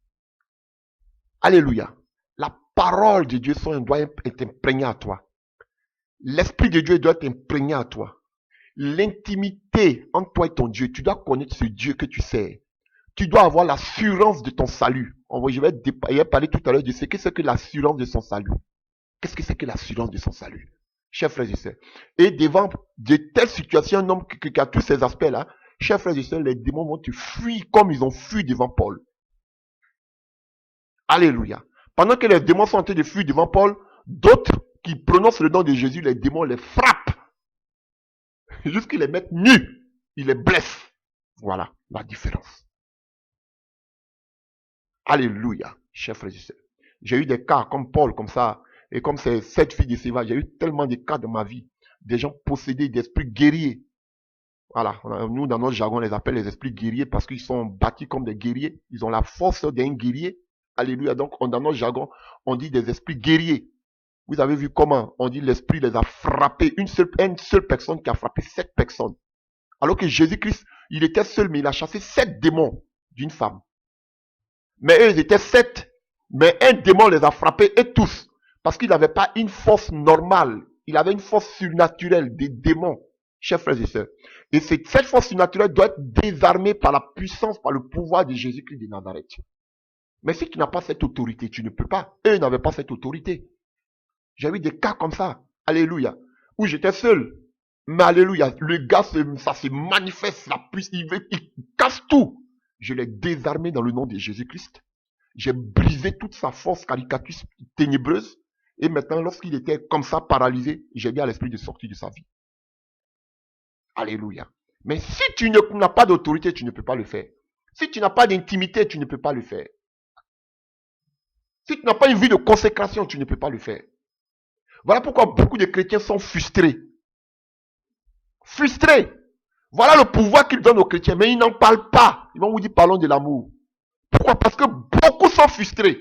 Speaker 1: Alléluia. La parole de Dieu doit être imprégnée à toi. L'Esprit de Dieu doit être imprégné à toi. L'intimité entre toi et ton Dieu. Tu dois connaître ce Dieu que tu sers. Tu dois avoir l'assurance de ton salut. Je vais parler tout à l'heure de ce que c'est que l'assurance de son salut. Qu'est-ce que c'est que l'assurance de son salut? Chers frères et sœurs. Et devant de telles situations, un homme qui a tous ces aspects-là, chers frères et sœurs, les démons vont te fuir comme ils ont fui devant Paul. Alléluia. Pendant que les démons sont en train de fuir devant Paul, d'autres qui prononcent le nom de Jésus, les démons les frappent. Jusqu'ils les mettent nus. Ils les blessent. Voilà la différence. Alléluia, chers frères et sœurs. J'ai eu des cas comme Paul, comme ça, et comme ces 7 filles de Séva, j'ai eu tellement de cas dans ma vie. Des gens possédés d'esprits guerriers. Voilà, nous dans notre jargon, on les appelle les esprits guerriers parce qu'ils sont bâtis comme des guerriers. Ils ont la force d'un guerrier. Alléluia, donc dans notre jargon, on dit des esprits guerriers. Vous avez vu comment on dit l'esprit les a frappés. Une seule personne qui a frappé 7 personnes. Alors que Jésus-Christ, il était seul, mais il a chassé 7 démons d'une femme. Mais eux, ils étaient 7. Mais un démon les a frappés et tous. Parce qu'il n'avait pas une force normale. Il avait une force surnaturelle des démons, chers frères et sœurs. Et cette force surnaturelle doit être désarmée par la puissance, par le pouvoir de Jésus-Christ de Nazareth. Mais si tu n'as pas cette autorité, tu ne peux pas. Eux n'avaient pas cette autorité. J'ai eu des cas comme ça. Alléluia. Où j'étais seul. Mais alléluia. Le gars, ça se manifeste. La puissance, il casse tout. Je l'ai désarmé dans le nom de Jésus-Christ. J'ai brisé toute sa force caricatrice ténébreuse. Et maintenant, lorsqu'il était comme ça, paralysé, j'ai dit à l'esprit de sortir de sa vie. Alléluia. Mais si tu n'as pas d'autorité, tu ne peux pas le faire. Si tu n'as pas d'intimité, tu ne peux pas le faire. Si tu n'as pas une vie de consécration, tu ne peux pas le faire. Voilà pourquoi beaucoup de chrétiens sont frustrés. Frustrés. Voilà le pouvoir qu'ils donnent aux chrétiens, mais ils n'en parlent pas. Ils vont vous dire, parlons de l'amour. Pourquoi? Parce que beaucoup sont frustrés.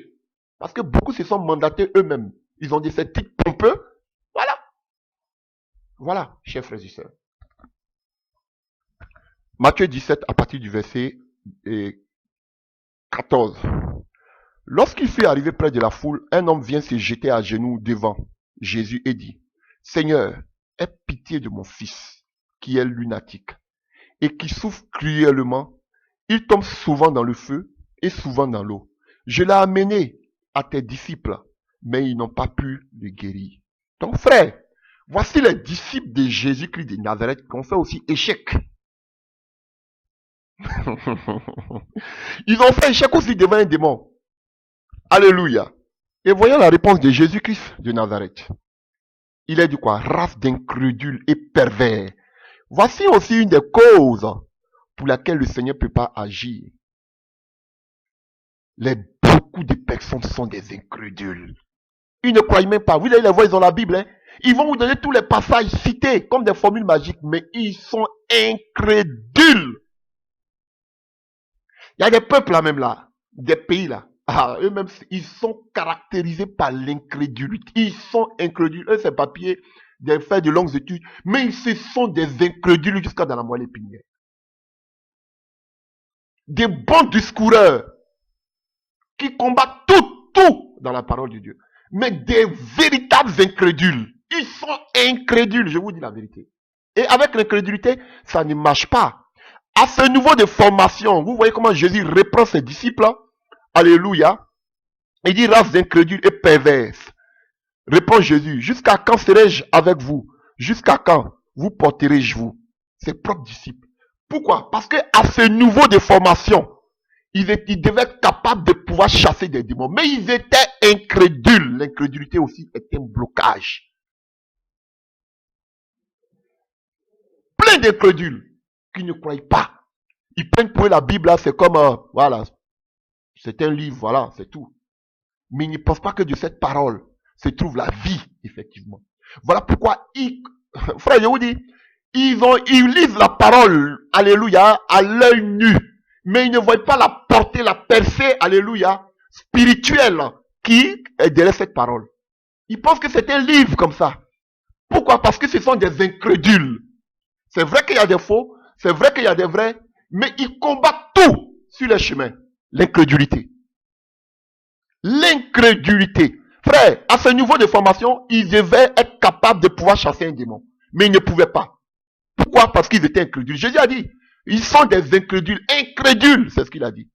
Speaker 1: Parce que beaucoup se sont mandatés eux-mêmes. Ils ont des titres pompeux. Voilà. Voilà, chers frères et sœurs. Matthieu 17, à partir du verset 14. Lorsqu'il fut arrivé près de la foule, un homme vient se jeter à genoux devant Jésus et dit, Seigneur, aie pitié de mon fils, qui est lunatique, et qui souffre cruellement. Il tombe souvent dans le feu et souvent dans l'eau. Je l'ai amené à tes disciples, mais ils n'ont pas pu le guérir. Donc frère, voici les disciples de Jésus-Christ de Nazareth qui ont fait aussi échec. Ils ont fait échec aussi devant un démon. Alléluia. Et voyons la réponse de Jésus-Christ de Nazareth. Il est du quoi? Race d'incrédules et pervers. Voici aussi une des causes pour laquelle le Seigneur ne peut pas agir. Beaucoup de personnes sont des incrédules. Ils ne croient même pas. Vous allez les voir, ils ont la Bible. Hein? Ils vont vous donner tous les passages cités comme des formules magiques, mais ils sont incrédules. Il y a des peuples là même là, des pays là. Eux-mêmes, ils sont caractérisés par l'incrédulité. Ils sont incrédules. Eux, c'est papier, des faits de longues études. Mais ils sont des incrédules jusqu'à dans la moelle épinière. Des bons discoureurs qui combattent tout dans la parole de Dieu. Mais des véritables incrédules. Ils sont incrédules, je vous dis la vérité. Et avec l'incrédulité, ça ne marche pas. À ce niveau de formation, vous voyez comment Jésus reprend ses disciples. Alléluia. Il dit race d'incrédules et perverses. Répond Jésus, jusqu'à quand serai-je avec vous? Jusqu'à quand vous porterai-je vous? Ses propres disciples. Pourquoi? Parce que à ce niveau de formation, ils devaient être capables de pouvoir chasser des démons. Mais ils étaient incrédules. L'incrédulité aussi est un blocage. Plein d'incrédules qui ne croient pas. Ils prennent pour eux la Bible, là, c'est comme, voilà, c'est un livre, voilà, c'est tout. Mais ils ne pensent pas que de cette parole se trouve la vie, effectivement. Voilà pourquoi, frère, je vous dis, ils lisent la parole, alléluia, à l'œil nu. Mais ils ne voient pas la portée, la percée, alléluia, spirituelle, qui est derrière cette parole. Ils pensent que c'est un livre comme ça. Pourquoi? Parce que ce sont des incrédules. C'est vrai qu'il y a des faux, c'est vrai qu'il y a des vrais, mais ils combattent tout sur les chemins. L'incrédulité. L'incrédulité. Frère, à ce niveau de formation, ils devaient être capables de pouvoir chasser un démon. Mais ils ne pouvaient pas. Pourquoi? Parce qu'ils étaient incrédules. Jésus a dit, ils sont des incrédules. Incrédules, c'est ce qu'il a dit.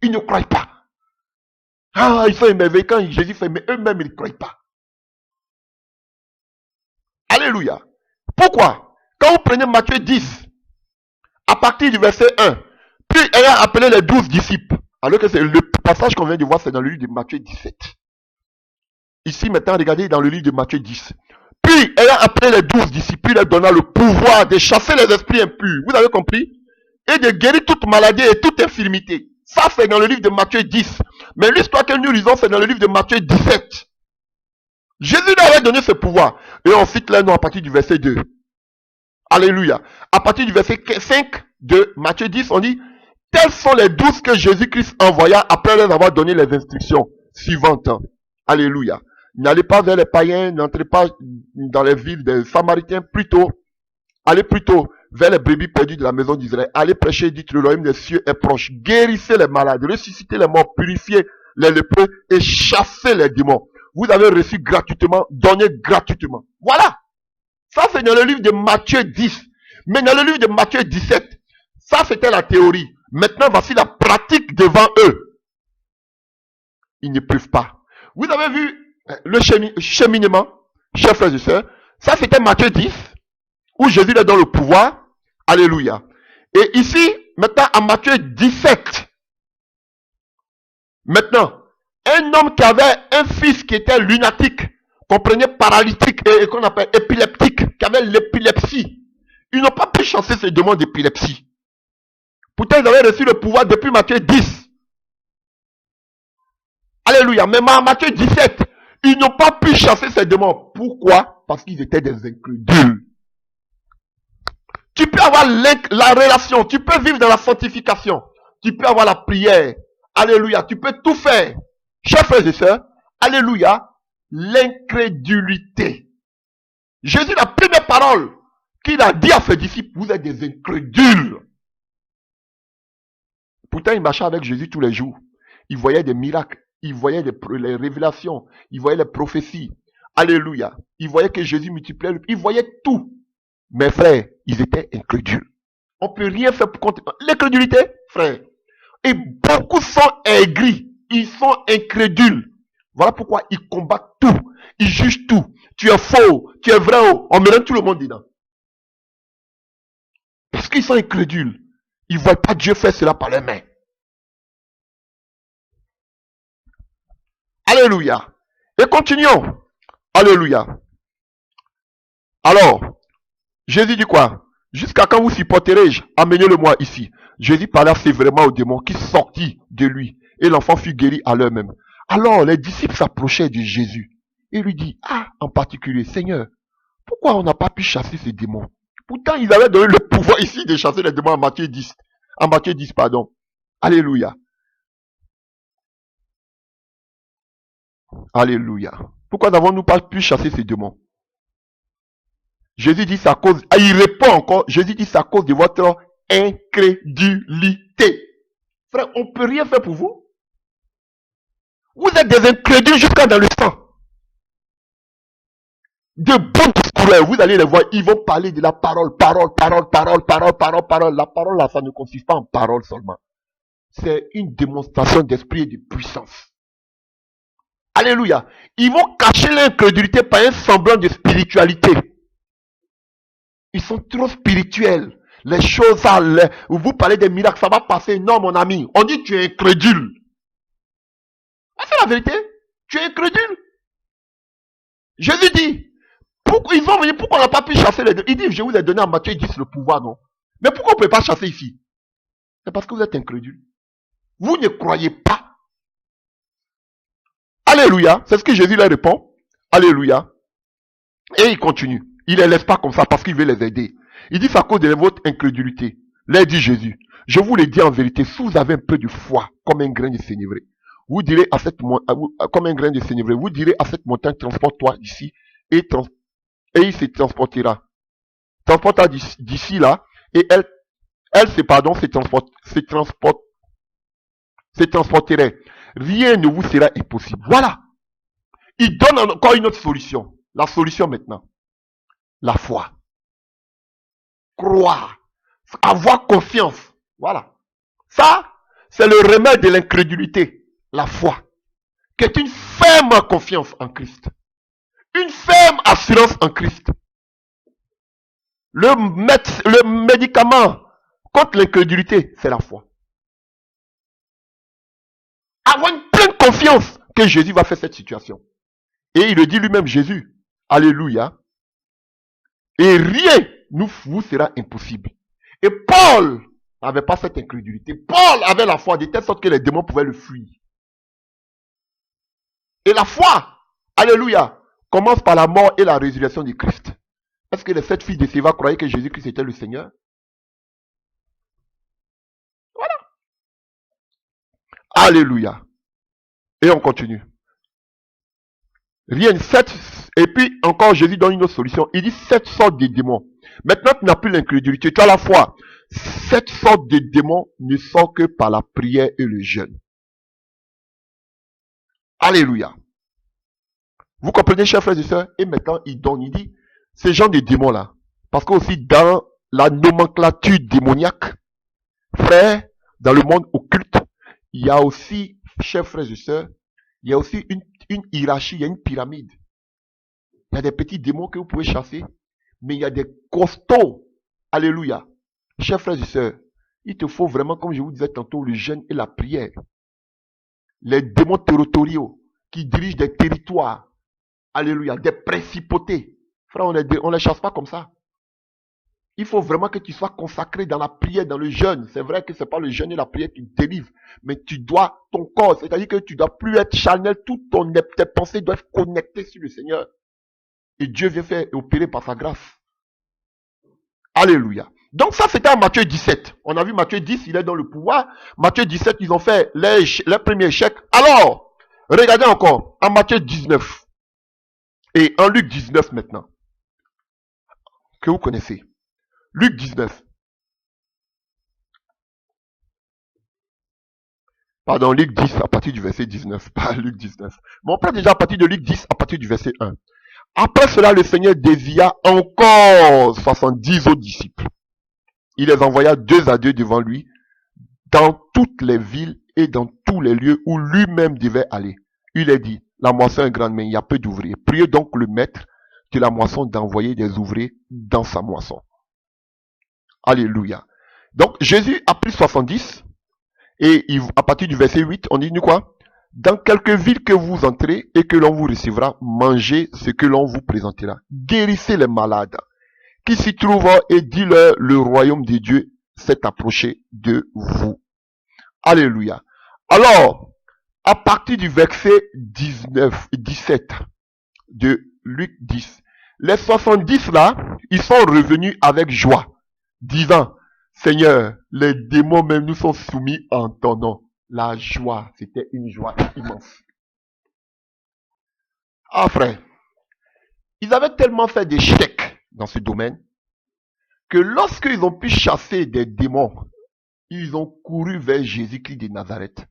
Speaker 1: Ils ne croient pas. Ah, ils sont émerveillés quand Jésus fait, mais eux-mêmes, ils ne croient pas. Alléluia. Pourquoi? Quand vous prenez Matthieu 10, à partir du verset 1, puis ayant appelé les 12 disciples, alors que c'est le passage qu'on vient de voir, c'est dans le livre de Matthieu 17. Ici, maintenant, regardez dans le livre de Matthieu 10. Puis, ayant appelé les 12 disciples, il leur donna le pouvoir de chasser les esprits impurs. Vous avez compris? Et de guérir toute maladie et toute infirmité. Ça, c'est dans le livre de Matthieu 10. Mais l'histoire que nous lisons, c'est dans le livre de Matthieu 17. Jésus leur avait donné ce pouvoir. Et on cite les noms à partir du verset 2. Alléluia. À partir du verset 5 de Matthieu 10, on dit, tels sont les 12 que Jésus-Christ envoya après leur avoir donné les instructions suivantes. Alléluia. N'allez pas vers les païens, n'entrez pas dans les villes des Samaritains, plutôt, allez plutôt vers les brebis perdues de la maison d'Israël. Allez prêcher, dites le royaume des cieux est proche. Guérissez les malades, ressuscitez les morts, purifiez les lépreux et chassez les démons. vous avez reçu gratuitement, donné gratuitement. Voilà. Ça, c'est dans le livre de Matthieu 10. Mais dans le livre de Matthieu 17, ça, c'était la théorie. Maintenant, voici la pratique devant eux. Ils ne peuvent pas. Vous avez vu le cheminement, chers frères et sœurs. Ça, c'était Matthieu 10, où Jésus leur donne le pouvoir. Alléluia. Et ici, maintenant, à Matthieu 17, maintenant, un homme qui avait un fils qui était lunatique, qu'on prenait paralytique et qu'on appelle épileptique, qui avait l'épilepsie. Ils n'ont pas pu chasser ces démons d'épilepsie. Pourtant, ils avaient reçu le pouvoir depuis Matthieu 10. Alléluia. Mais à Matthieu 17, ils n'ont pas pu chasser ces démons. Pourquoi? Parce qu'ils étaient des incrédules. Tu peux avoir la relation, tu peux vivre dans la sanctification, tu peux avoir la prière. Alléluia. Tu peux tout faire. Chers frères et sœurs, alléluia. L'incrédulité. Jésus, la première parole qu'il a dit à ses disciples, vous êtes des incrédules. Pourtant, il marchait avec Jésus tous les jours. Il voyait des miracles. Il voyait les révélations. Il voyait les prophéties. Alléluia. Il voyait que Jésus multipliait. Il voyait tout. Mes frères, ils étaient incrédules. On ne peut rien faire pour contre l'incrédulité, frère. Et beaucoup sont aigris. Ils sont incrédules. Voilà pourquoi ils combattent tout. Ils jugent tout. Tu es faux. Tu es vrai. On mélange tout le monde dedans. Parce qu'ils sont incrédules. Ils ne voient pas Dieu faire cela par les mains. Alléluia. Et continuons. Alléluia. Alors, Jésus dit quoi? Jusqu'à quand vous supporterai-je? Amenez-le-moi ici. Jésus parla sévèrement au démon qui sortit de lui. Et l'enfant fut guéri à l'heure même. Alors, les disciples s'approchaient de Jésus. Et lui dit, en particulier, Seigneur, pourquoi on n'a pas pu chasser ces démons? Pourtant, ils avaient donné le pouvoir ici de chasser les démons en Matthieu 10. En Matthieu 10, pardon. Alléluia. Alléluia. Pourquoi n'avons-nous pas pu chasser ces démons? Jésus dit c'est à cause, il répond encore, Jésus dit c'est à cause de votre incrédulité. Frère, on ne peut rien faire pour vous. Vous êtes des incrédules jusqu'à dans le sang. De bons discours, vous allez les voir, ils vont parler de la parole, parole. La parole là, ça ne consiste pas en parole seulement. C'est une démonstration d'esprit et de puissance. Alléluia. Ils vont cacher l'incrédulité par un semblant de spiritualité. Ils sont trop spirituels. Les choses, vous parlez des miracles, ça va passer. Non, mon ami. On dit tu es incrédule. C'est la vérité. Tu es incrédule. Jésus dit, ils vont venir, pourquoi on n'a pas pu chasser les deux? Il dit, je vous ai donné à Matthieu 10 le pouvoir, non? Mais pourquoi on ne peut pas chasser ici? C'est parce que vous êtes incrédule. Vous ne croyez pas. Alléluia. C'est ce que Jésus leur répond. Alléluia. Et il continue. Il ne les laisse pas comme ça parce qu'il veut les aider. Il dit, c'est à cause de votre incrédulité. Là, dit Jésus, je vous le dis en vérité, si vous avez un peu de foi, comme un grain de sénévré, vous direz à cette comme un grain de sénévré, vous direz à cette montagne, transporte-toi d'ici, et il se transportera. Transportera d'ici là, et elle se transporterait. Rien ne vous sera impossible. Voilà. Il donne encore une autre solution. La solution maintenant. La foi. Croire. Avoir confiance. Voilà. Ça, c'est le remède de l'incrédulité. La foi. Qui est une ferme confiance en Christ. Une ferme assurance en Christ. Le médicament contre l'incrédulité, c'est la foi. Avoir une pleine confiance que Jésus va faire cette situation. Et il le dit lui-même, Jésus. Alléluia. Et rien ne vous sera impossible. Et Paul n'avait pas cette incrédulité. Paul avait la foi de telle sorte que les démons pouvaient le fuir. Et la foi, alléluia, commence par la mort et la résurrection de Christ. Est-ce que les 7 fils de Séva croyaient que Jésus-Christ était le Seigneur? Voilà. Alléluia. Et on continue. Rien, et puis encore Jésus donne une autre solution. Il dit 7 sortes de démons. Maintenant tu n'as plus l'incrédulité, tu as la foi. 7 sortes de démons ne sont que par la prière et le jeûne. Alléluia. Vous comprenez, chers frères et sœurs? Et maintenant, il donne, il dit, ces gens de démons-là, parce que aussi dans la nomenclature démoniaque, frère, dans le monde occulte, il y a aussi, chers frères et sœurs, il y a aussi une hiérarchie, il y a une pyramide. Il y a des petits démons que vous pouvez chasser, mais il y a des costauds. Alléluia. Chers frères et sœurs, il te faut vraiment, comme je vous disais tantôt, le jeûne et la prière. Les démons territoriaux qui dirigent des territoires. Alléluia. Des principautés. Frère, on ne les chasse pas comme ça. Il faut vraiment que tu sois consacré dans la prière, dans le jeûne. C'est vrai que ce n'est pas le jeûne et la prière qui te délivrent, mais tu dois, ton corps, c'est-à-dire que tu ne dois plus être charnel, tes pensées doivent être connectées sur le Seigneur. Et Dieu vient faire opérer par sa grâce. Alléluia. Donc ça, c'était en Matthieu 17. On a vu Matthieu 10, il est dans le pouvoir. Matthieu 17, ils ont fait les premiers échecs. Alors, regardez encore, en Matthieu 19 et en Luc 19 maintenant, que vous connaissez. Luc 19. Pardon, Luc 10 à partir du verset 19, pas Luc 19. Mais on prend déjà à partir de Luc 10 à partir du verset 1. Après cela, le Seigneur désigna encore 70 autres disciples. Il les envoya 2 à 2 devant lui dans toutes les villes et dans tous les lieux où lui-même devait aller. Il a dit, la moisson est grande, mais il y a peu d'ouvriers. Priez donc le maître de la moisson d'envoyer des ouvriers dans sa moisson. Alléluia. Donc, Jésus a pris 70 et à partir du verset 8, on dit quoi? Dans quelque ville que vous entrez et que l'on vous recevra, mangez ce que l'on vous présentera. Guérissez les malades qui s'y trouvent et dis-leur, le royaume de Dieu s'est approché de vous. Alléluia. Alors, à partir du verset 17 de Luc 10, les 70 là, ils sont revenus avec joie, disant, Seigneur, les démons même nous sont soumis en ton nom. La joie, c'était une joie immense. Ah frère, ils avaient tellement fait d'échecs dans ce domaine que lorsqu'ils ont pu chasser des démons, ils ont couru vers Jésus-Christ de Nazareth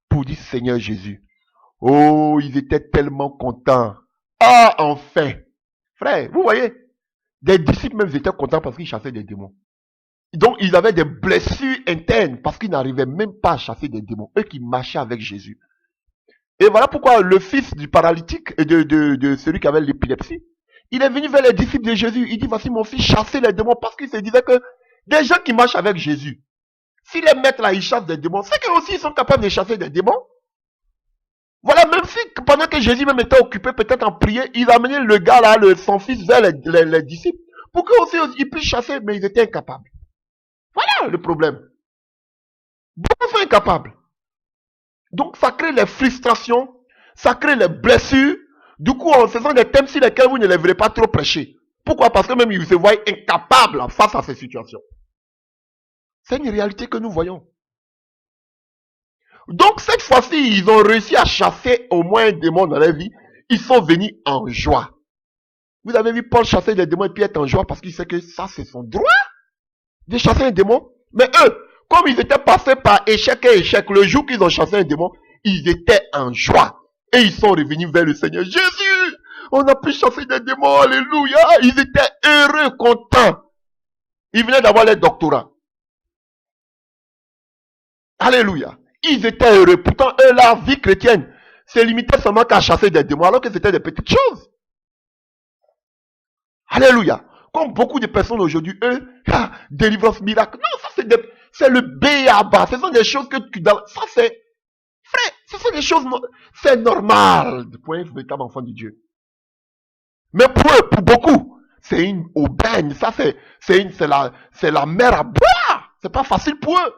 Speaker 1: pour dire Seigneur Jésus. Oh, ils étaient tellement contents. Ah, enfin. Frère, vous voyez, des disciples même étaient contents parce qu'ils chassaient des démons. Donc, ils avaient des blessures internes parce qu'ils n'arrivaient même pas à chasser des démons. Eux qui marchaient avec Jésus. Et voilà pourquoi le fils du paralytique et de celui qui avait l'épilepsie, il est venu vers les disciples de Jésus. Il dit, voici mon fils chasser les démons parce qu'il se disait que des gens qui marchent avec Jésus, si les maîtres là, ils chassent des démons, c'est qu'eux aussi ils sont capables de chasser des démons. Voilà, même si pendant que Jésus même était occupé peut-être en prière, il a amené le gars là, son fils vers les disciples, pour qu'eux aussi ils puissent chasser, mais ils étaient incapables. Voilà le problème. Beaucoup sont incapables. Donc ça crée les frustrations, ça crée les blessures. Du coup, ce sont des thèmes sur lesquels vous ne les verrez pas trop prêcher. Pourquoi? Parce que même ils se voient incapables face à ces situations. C'est une réalité que nous voyons. Donc cette fois-ci, ils ont réussi à chasser au moins un démon dans leur vie. Ils sont venus en joie. Vous avez vu Paul chasser des démons et puis être en joie parce qu'il sait que ça c'est son droit de chasser un démon. Mais eux, comme ils étaient passés par échec et échec, le jour qu'ils ont chassé un démon, ils étaient en joie. Et ils sont revenus vers le Seigneur. Jésus, on a pu chasser des démons, alléluia. Ils étaient heureux, contents. Ils venaient d'avoir leur doctorat. Alléluia. Ils étaient heureux. Pourtant, eux, leur vie chrétienne se limitait seulement qu'à chasser des démons, alors que c'était des petites choses. Alléluia. Comme beaucoup de personnes aujourd'hui, eux, délivrance miracle. Non, ça c'est le béaba. Ce sont des choses que tu dois. Ça c'est. Frère, ce sont des choses. C'est normal pour un véritable enfant de Dieu. Mais pour eux, pour beaucoup, c'est une aubaine. Ça c'est la mer à boire. C'est pas facile pour eux.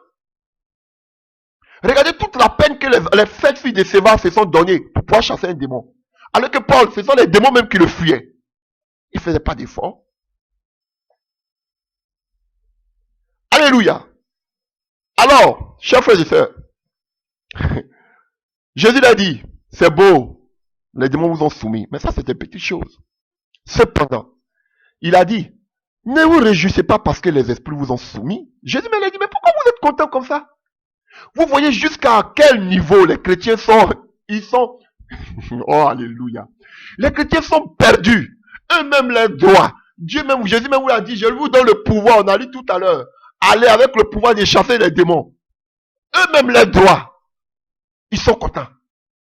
Speaker 1: Regardez toute la peine que les 7 filles de Séva se sont données pour pouvoir chasser un démon. Alors que Paul, ce sont les démons même qui le fuyaient. Il ne faisait pas d'effort. Alléluia. Alors, chers frères et sœurs, Jésus l'a dit, c'est beau, les démons vous ont soumis. Mais ça, c'était une petite chose. Cependant, il a dit, ne vous réjouissez pas parce que les esprits vous ont soumis. Jésus me l'a dit, mais pourquoi vous êtes contents comme ça? Vous voyez jusqu'à quel niveau les chrétiens sont, ils sont Oh, alléluia. Les chrétiens sont perdus. Eux-mêmes les droits. Dieu même, Jésus même vous a dit, je vous donne le pouvoir, on a dit tout à l'heure. Allez avec le pouvoir de chasser les démons. Eux-mêmes les droits. Ils sont contents.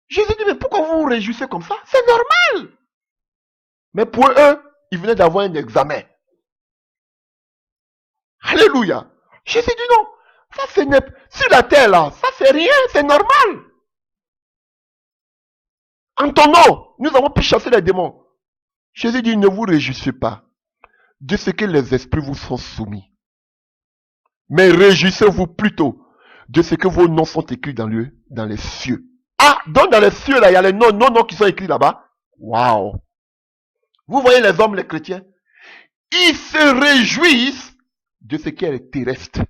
Speaker 1: Jésus dit, mais pourquoi vous vous réjouissez comme ça? C'est normal. Mais pour eux, ils venaient d'avoir un examen. Alléluia. Jésus dit non. Ça c'est sur la terre là, ça c'est rien, c'est normal. En ton nom, nous avons pu chasser les démons. Jésus dit, ne vous réjouissez pas de ce que les esprits vous sont soumis. Mais réjouissez-vous plutôt de ce que vos noms sont écrits dans les cieux. Ah, donc dans les cieux là, il y a les noms qui sont écrits là-bas. Waouh. Vous voyez les hommes, les chrétiens, ils se réjouissent de ce qui est terrestre.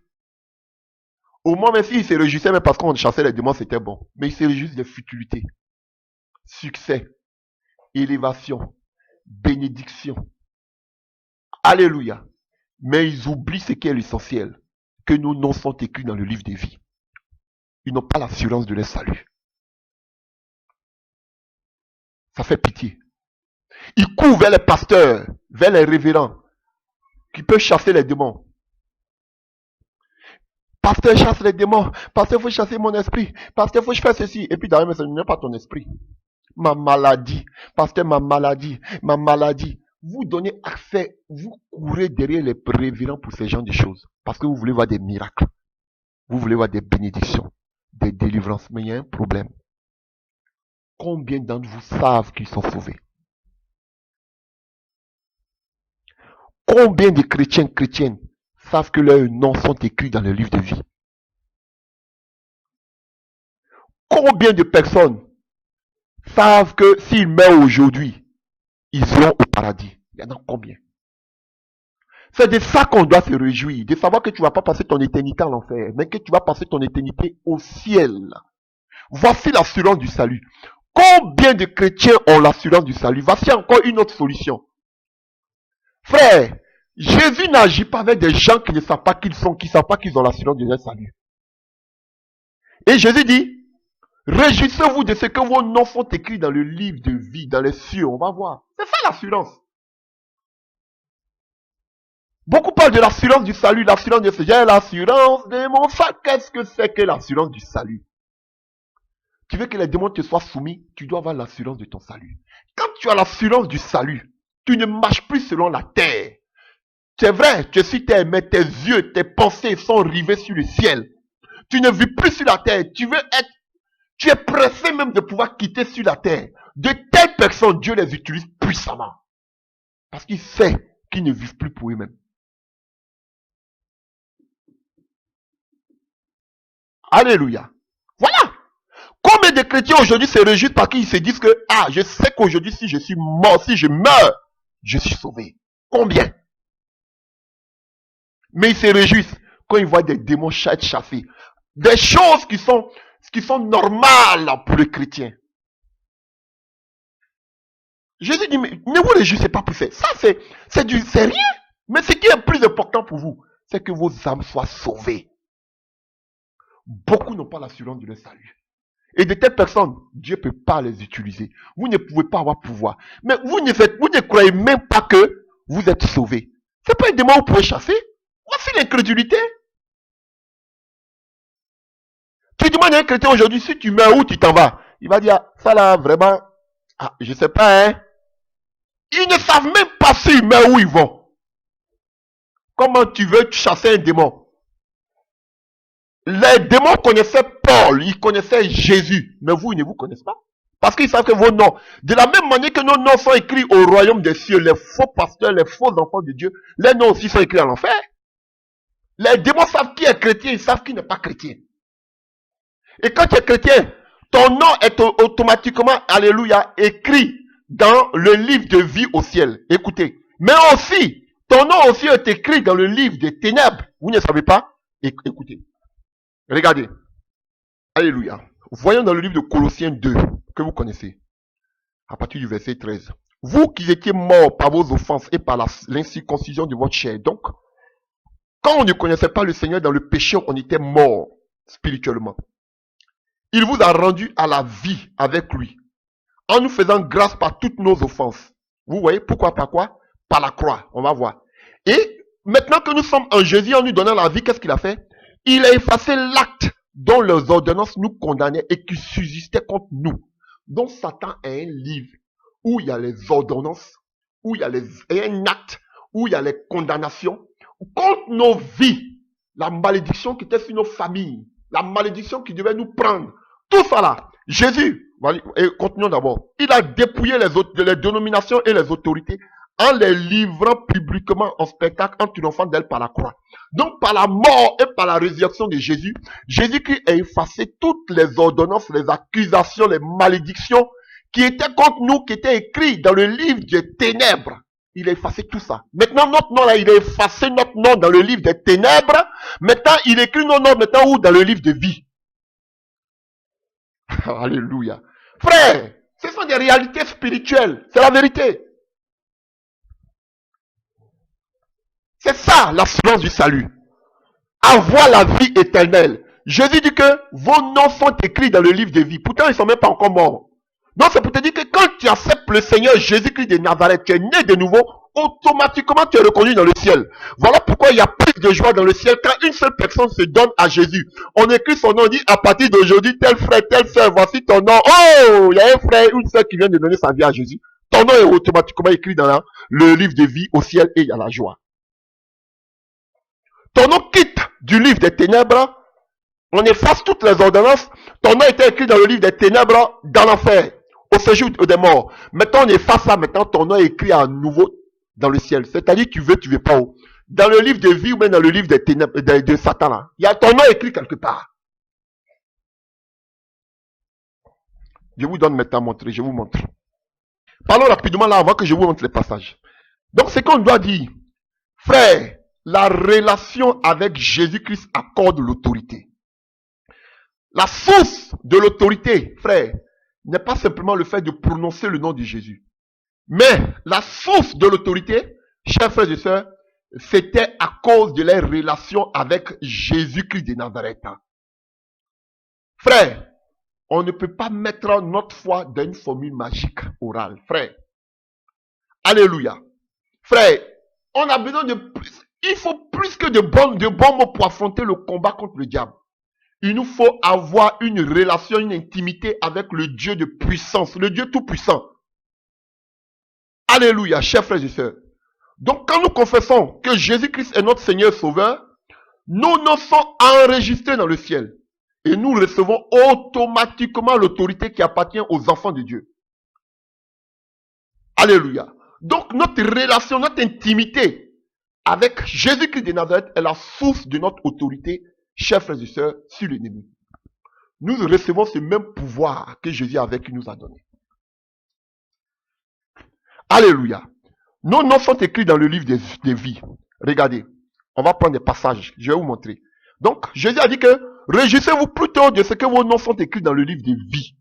Speaker 1: Au moins, même s'ils se réjouissaient, même parce qu'on chassait les démons, c'était bon. Mais ils se réjouissent des futilités. Succès, élévation, bénédiction. Alléluia. Mais ils oublient ce qui est l'essentiel. Que nos noms sont écrits dans le livre des vies. Ils n'ont pas l'assurance de leur salut. Ça fait pitié. Ils courent vers les pasteurs, vers les révérends, qui peuvent chasser les démons. Pasteur, chasse les démons. Pasteur, il faut chasser mon esprit. Pasteur, il faut que je fasse ceci. Et puis derrière, ce n'est pas ton esprit. Ma maladie. Pasteur, ma maladie. Ma maladie. Vous donnez accès, vous courez derrière les révérends pour ces genres de choses. Parce que vous voulez voir des miracles. Vous voulez voir des bénédictions, des délivrances. Mais il y a un problème. Combien d'entre vous savent qu'ils sont sauvés? Combien de chrétiennes savent que leurs noms sont écrits dans le livre de vie? Combien de personnes savent que s'ils meurent aujourd'hui, ils iront au paradis? Il y en a combien? C'est de ça qu'on doit se réjouir, de savoir que tu ne vas pas passer ton éternité en enfer, mais que tu vas passer ton éternité au ciel. Voici l'assurance du salut. Combien de chrétiens ont l'assurance du salut? Voici encore une autre solution. Frère, Jésus n'agit pas avec des gens qui ne savent pas qui ils sont, qui ne savent pas qu'ils ont l'assurance de leur salut. Et Jésus dit, réjouissez-vous de ce que vos noms sont écrits dans le livre de vie, dans les cieux. On va voir. C'est ça l'assurance. Beaucoup parlent de l'assurance du salut, l'assurance de ce j'ai l'assurance de mon salut. Qu'est-ce que c'est que l'assurance du salut? Tu veux que les démons te soient soumis, tu dois avoir l'assurance de ton salut. Quand tu as l'assurance du salut, tu ne marches plus selon la terre. C'est vrai, tu es sur terre, mais tes yeux, tes pensées sont rivées sur le ciel. Tu ne vis plus sur la terre. Tu es pressé même de pouvoir quitter sur la terre. De telles personnes, Dieu les utilise puissamment. Parce qu'il sait qu'ils ne vivent plus pour eux-mêmes. Alléluia. Voilà. Combien de chrétiens aujourd'hui se réjouissent parce qu'ils se disent que, ah, je sais qu'aujourd'hui, si je suis mort, si je meurs, je suis sauvé. Combien? Mais ils se réjouissent quand ils voient des démons être chassés. Des choses qui sont normales pour les chrétiens. Jésus dit, mais ne vous réjouissez pas pour ça. Ça, c'est rien. Mais ce qui est plus important pour vous, c'est que vos âmes soient sauvées. Beaucoup n'ont pas l'assurance de leur salut. Et de telles personnes, Dieu ne peut pas les utiliser. Vous ne pouvez pas avoir pouvoir. Mais vous ne croyez même pas que vous êtes sauvés. C'est pas un démon que vous pouvez chasser. Voici l'incrédulité. Tu demandes à un chrétien aujourd'hui, si tu meurs, où tu t'en vas? Il va dire, ça là, vraiment, ah, je sais pas, hein. Ils ne savent même pas s'ils meurent où ils vont. Comment tu veux chasser un démon? Les démons connaissaient Paul, ils connaissaient Jésus, mais vous, ils ne vous connaissent pas. Parce qu'ils savent que vos noms, de la même manière que nos noms sont écrits au royaume des cieux, les faux pasteurs, les faux enfants de Dieu, les noms aussi sont écrits en enfer. Les démons savent qui est chrétien, ils savent qui n'est pas chrétien. Et quand tu es chrétien, ton nom est automatiquement, alléluia, écrit dans le livre de vie au ciel. Écoutez. Mais aussi, ton nom aussi est écrit dans le livre des ténèbres. Vous ne savez pas? Écoutez. Regardez. Alléluia. Voyons dans le livre de Colossiens 2, que vous connaissez. À partir du verset 13. Vous qui étiez morts par vos offenses et par l'incirconcision de votre chair. Donc, quand on ne connaissait pas le Seigneur dans le péché, on était mort spirituellement. Il vous a rendu à la vie avec lui en nous faisant grâce par toutes nos offenses. Vous voyez, pourquoi, par quoi? Par la croix, on va voir. Et maintenant que nous sommes en Jésus, en nous donnant la vie, qu'est-ce qu'il a fait? Il a effacé l'acte dont les ordonnances nous condamnaient et qui subsistait contre nous. Donc Satan a un livre où il y a les ordonnances, où il y a un acte, où il y a les condamnations contre nos vies. La malédiction qui était sur nos familles, la malédiction qui devait nous prendre. Tout ça là, Jésus, et continuons d'abord, il a dépouillé les dénominations et les autorités en les livrant publiquement en spectacle, en triomphant d'elles par la croix. Donc par la mort et par la résurrection de Jésus, Jésus-Christ a effacé toutes les ordonnances, les accusations, les malédictions qui étaient contre nous, qui étaient écrites dans le livre des ténèbres. Il a effacé tout ça. Maintenant, notre nom là, il a effacé notre nom dans le livre des ténèbres. Maintenant, il écrit nos noms maintenant où? Dans le livre de vie. Alléluia. Frère, ce sont des réalités spirituelles. C'est la vérité. C'est ça l'assurance du salut. Avoir la vie éternelle. Jésus dit que vos noms sont écrits dans le livre de vie. Pourtant, ils ne sont même pas encore morts. Donc, c'est pour te dire que quand tu acceptes le Seigneur Jésus-Christ de Nazareth, tu es né de nouveau, automatiquement tu es reconnu dans le ciel. Voilà pourquoi il y a plus de joie dans le ciel quand une seule personne se donne à Jésus. On écrit son nom, on dit à partir d'aujourd'hui, tel frère, telle soeur, voici ton nom. Oh, il y a un frère, une soeur qui vient de donner sa vie à Jésus. Ton nom est automatiquement écrit dans le livre de vie au ciel et il y a la joie. Ton nom quitte du livre des ténèbres, on efface toutes les ordonnances, ton nom était écrit dans le livre des ténèbres dans l'enfer, au séjour des morts. Maintenant on efface ça, maintenant ton nom est écrit à nouveau dans le ciel. C'est-à-dire tu veux pas où? Dans le livre de vie ou même dans le livre des ténèbres de Satan là. Il y a ton nom écrit quelque part. Je vous donne maintenant à montrer, je vous montre. Parlons rapidement là avant que je vous montre les passages. Donc c'est qu'on doit dire, frère, la relation avec Jésus-Christ accorde l'autorité. La source de l'autorité, frère, n'est pas simplement le fait de prononcer le nom de Jésus. Mais la source de l'autorité, chers frères et sœurs, c'était à cause de leur relation avec Jésus-Christ de Nazareth. Frère, on ne peut pas mettre notre foi dans une formule magique orale. Frère, alléluia. Frère, on a besoin de plus. Il faut plus que de bons mots pour affronter le combat contre le diable. Il nous faut avoir une relation, une intimité avec le Dieu de puissance, le Dieu tout-puissant. Alléluia, chers frères et sœurs. Donc, quand nous confessons que Jésus-Christ est notre Seigneur Sauveur, nos noms sont enregistrés dans le ciel. Et nous recevons automatiquement l'autorité qui appartient aux enfants de Dieu. Alléluia. Donc, notre relation, notre intimité avec Jésus-Christ de Nazareth est la source de notre autorité, chers frères et sœurs, sur l'ennemi. Nous recevons ce même pouvoir que Jésus avec nous a donné. Alléluia. Nos noms sont écrits dans le livre des vies. Regardez, on va prendre des passages, je vais vous montrer. Donc, Jésus a dit que réjouissez-vous plutôt de ce que vos noms sont écrits dans le livre des vies.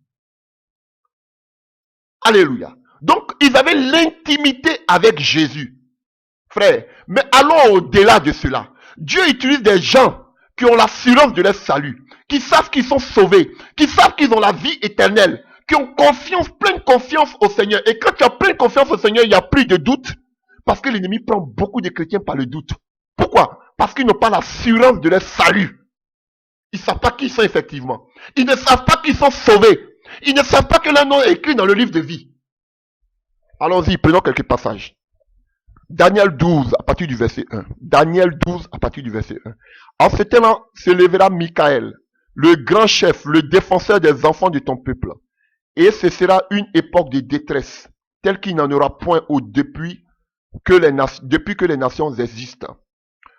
Speaker 1: Alléluia. Donc, ils avaient l'intimité avec Jésus. Frère, mais allons au-delà de cela. Dieu utilise des gens qui ont l'assurance de leur salut, qui savent qu'ils sont sauvés, qui savent qu'ils ont la vie éternelle, qui ont confiance, pleine confiance au Seigneur. Et quand tu as pleine confiance au Seigneur, il n'y a plus de doute. Parce que l'ennemi prend beaucoup de chrétiens par le doute. Pourquoi? Parce qu'ils n'ont pas l'assurance de leur salut. Ils ne savent pas qui ils sont effectivement. Ils ne savent pas qu'ils sont sauvés. Ils ne savent pas que leur nom est écrit dans le livre de vie. Allons-y, prenons quelques passages. Daniel 12, à partir du verset 1. Daniel 12, à partir du verset 1. En ce temps-là, se lèvera Michael, le grand chef, le défenseur des enfants de ton peuple. Et ce sera une époque de détresse, telle qu'il n'en aura point depuis que les nations existent.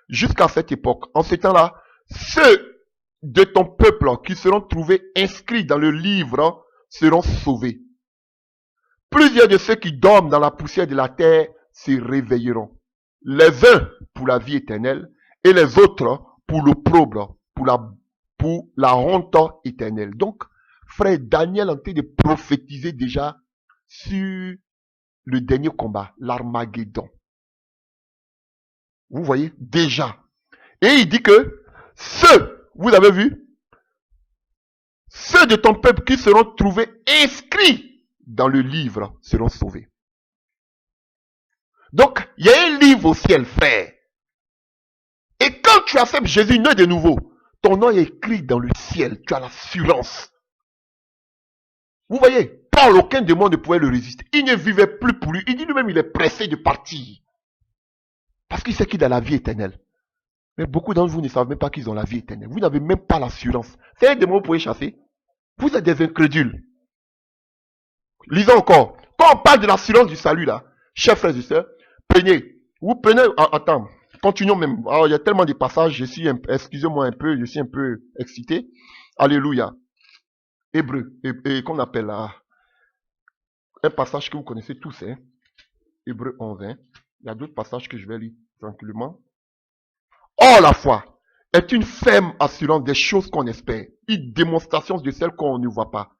Speaker 1: Jusqu'à cette époque, en ce temps-là, ceux de ton peuple qui seront trouvés inscrits dans le livre seront sauvés. Plusieurs de ceux qui dorment dans la poussière de la terre se réveilleront. Les uns pour la vie éternelle et les autres pour l'opprobre, pour la honte éternelle. Donc, frère Daniel est en train de prophétiser déjà sur le dernier combat, l'Armageddon. Vous voyez, déjà. Et il dit que ceux, vous avez vu, ceux de ton peuple qui seront trouvés inscrits dans le livre seront sauvés. Donc, il y a un livre au ciel, frère. Et quand tu acceptes Jésus né de nouveau, ton nom est écrit dans le ciel. Tu as l'assurance. Vous voyez, Paul, aucun démon ne pouvait le résister. Il ne vivait plus pour lui. Il dit lui-même, il est pressé de partir. Parce qu'il sait qu'il a la vie éternelle. Mais beaucoup d'entre vous ne savent même pas qu'ils ont la vie éternelle. Vous n'avez même pas l'assurance. C'est un démon que vous pouvez chasser. Vous êtes des incrédules. Lisons encore. Quand on parle de l'assurance du salut, là, chers frères et sœurs, vous prenez, attends, continuons même. Alors, il y a tellement de passages, excusez-moi un peu, je suis un peu excité. Alléluia. Hébreu, et qu'on appelle là, un passage que vous connaissez tous, hein. Hébreu 11, hein. Il y a d'autres passages que je vais lire tranquillement. Or, la foi est une ferme assurance des choses qu'on espère, une démonstration de celles qu'on ne voit pas.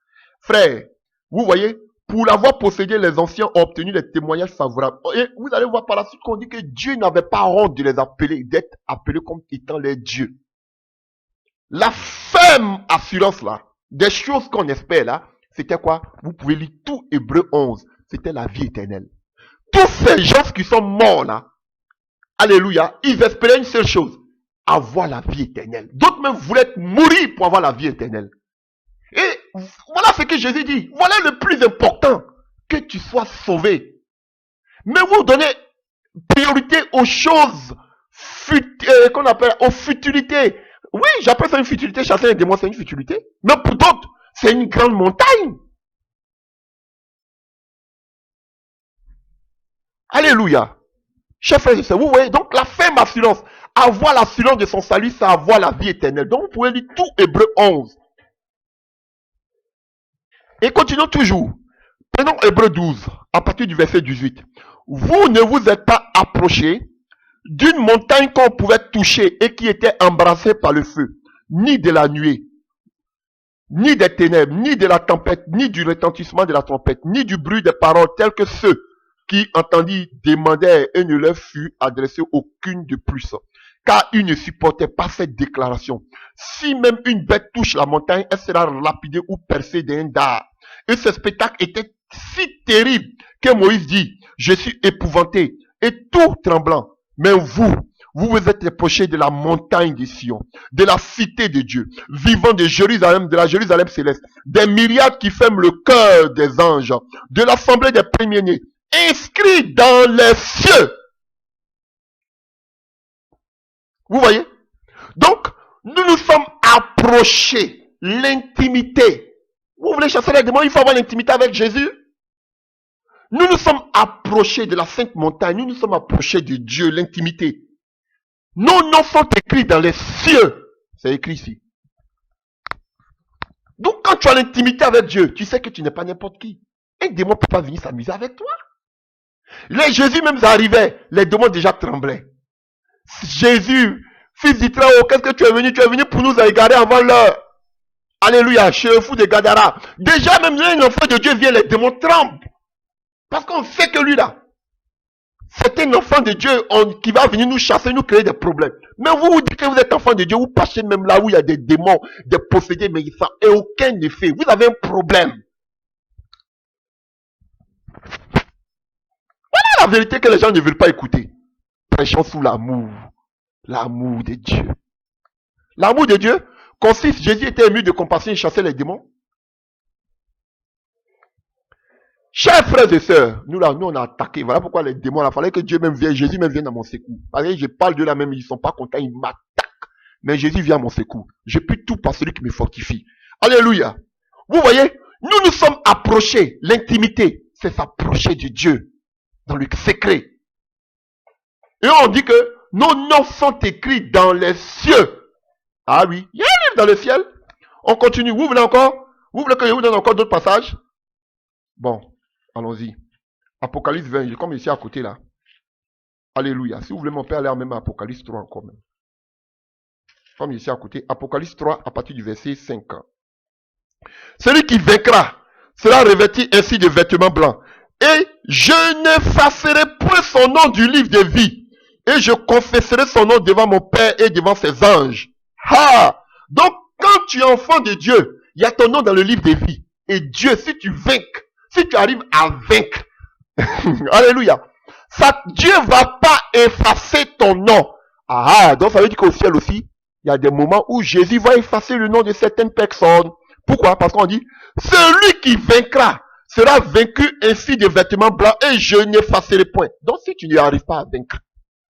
Speaker 1: Frère, vous voyez, pour l'avoir possédé, les anciens ont obtenu des témoignages favorables. Et vous allez voir par la suite qu'on dit que Dieu n'avait pas honte de les appeler, d'être appelés comme étant les dieux. La ferme assurance là, des choses qu'on espère là, c'était quoi? Vous pouvez lire tout Hébreu 11. C'était la vie éternelle. Tous ces gens qui sont morts là, alléluia, ils espéraient une seule chose, avoir la vie éternelle. D'autres même voulaient mourir pour avoir la vie éternelle. Et voilà ce que Jésus dit. Voilà le plus important, que tu sois sauvé. Mais vous donnez priorité aux choses qu'on appelle aux futilités. Oui, j'appelle ça une futilité. Chasser un démon, c'est une futilité. Mais pour d'autres, c'est une grande montagne. Alléluia. Chers frères et sœurs, vous voyez, donc la ferme assurance, avoir l'assurance de son salut, c'est avoir la vie éternelle. Donc vous pouvez lire tout Hébreu 11. Et continuons toujours. Prenons Hébreu 12, à partir du verset 18. Vous ne vous êtes pas approchés d'une montagne qu'on pouvait toucher et qui était embrassée par le feu, ni de la nuée, ni des ténèbres, ni de la tempête, ni du retentissement de la trompette, ni du bruit des paroles tels que ceux qui entendirent demandèrent et ne leur fut adressé aucune de plus. Car ils ne supportaient pas cette déclaration. Si même une bête touche la montagne, elle sera lapidée ou percée d'un dard. Et ce spectacle était si terrible que Moïse dit, je suis épouvanté et tout tremblant. Mais vous vous êtes approchés de la montagne de Sion, de la cité de Dieu, vivant de Jérusalem, de la Jérusalem céleste, des myriades qui ferment le cœur des anges, de l'assemblée des premiers-nés, inscrits dans les cieux. Vous voyez? Donc, nous nous sommes approchés, l'intimité. Vous voulez chasser les démons, il faut avoir l'intimité avec Jésus. Nous nous sommes approchés de la sainte montagne, nous nous sommes approchés de Dieu, l'intimité. Nos noms sont écrits dans les cieux. C'est écrit ici. Donc quand tu as l'intimité avec Dieu, tu sais que tu n'es pas n'importe qui. Un démon ne peut pas venir s'amuser avec toi. Les Jésus même arrivait, les démons déjà tremblaient. Jésus, fils d'Israël, qu'est-ce que tu es venu? Tu es venu pour nous égarer avant l'heure. Alléluia, chez le fou de Gadara. Déjà même un enfant de Dieu vient, les démons tremblent. Parce qu'on sait que lui là, c'est un enfant de Dieu qui va venir nous chasser, nous créer des problèmes. Mais vous dites que vous êtes enfant de Dieu, vous passez même là où il y a des démons, des possédés, mais ça n'a aucun effet. Vous avez un problème. Voilà la vérité que les gens ne veulent pas écouter. Prêchons sous l'amour. L'amour de Dieu. L'amour de Dieu consiste, Jésus était ému de compassion et chassait les démons. Chers frères et sœurs, nous on a attaqué. Voilà pourquoi les démons, il fallait que Dieu même vienne, Jésus même vienne à mon secours. Parce que je parle de là même, ils ne sont pas contents, ils m'attaquent. Mais Jésus vient à mon secours. Je puis tout par celui qui me fortifie. Alléluia. Vous voyez, nous nous sommes approchés. L'intimité, c'est s'approcher de Dieu dans le secret. Et on dit que nos noms sont écrits dans les cieux. Ah oui, il y a un livre dans le ciel. On continue. Vous voulez encore? Vous voulez que je vous donne encore d'autres passages? Bon. Allons-y. Apocalypse 20, comme ici à côté là. Alléluia. Si vous voulez, mon père, aller même à Apocalypse 3 encore même. Comme ici à côté. Apocalypse 3 à partir du verset 5. Celui qui vaincra sera revêtu ainsi de vêtements blancs. Et je n'effacerai point son nom du livre de vie. Et je confesserai son nom devant mon Père et devant ses anges. Ah! Donc, quand tu es enfant de Dieu, il y a ton nom dans le livre de vie. Et Dieu, si tu vainques, si tu arrives à vaincre, alléluia, Dieu va pas effacer ton nom. Donc ça veut dire qu'au ciel aussi, il y a des moments où Jésus va effacer le nom de certaines personnes. Pourquoi? Parce qu'on dit, celui qui vaincra sera vaincu ainsi de vêtements blancs et je n'effacerai point. Donc si tu n'y arrives pas à vaincre,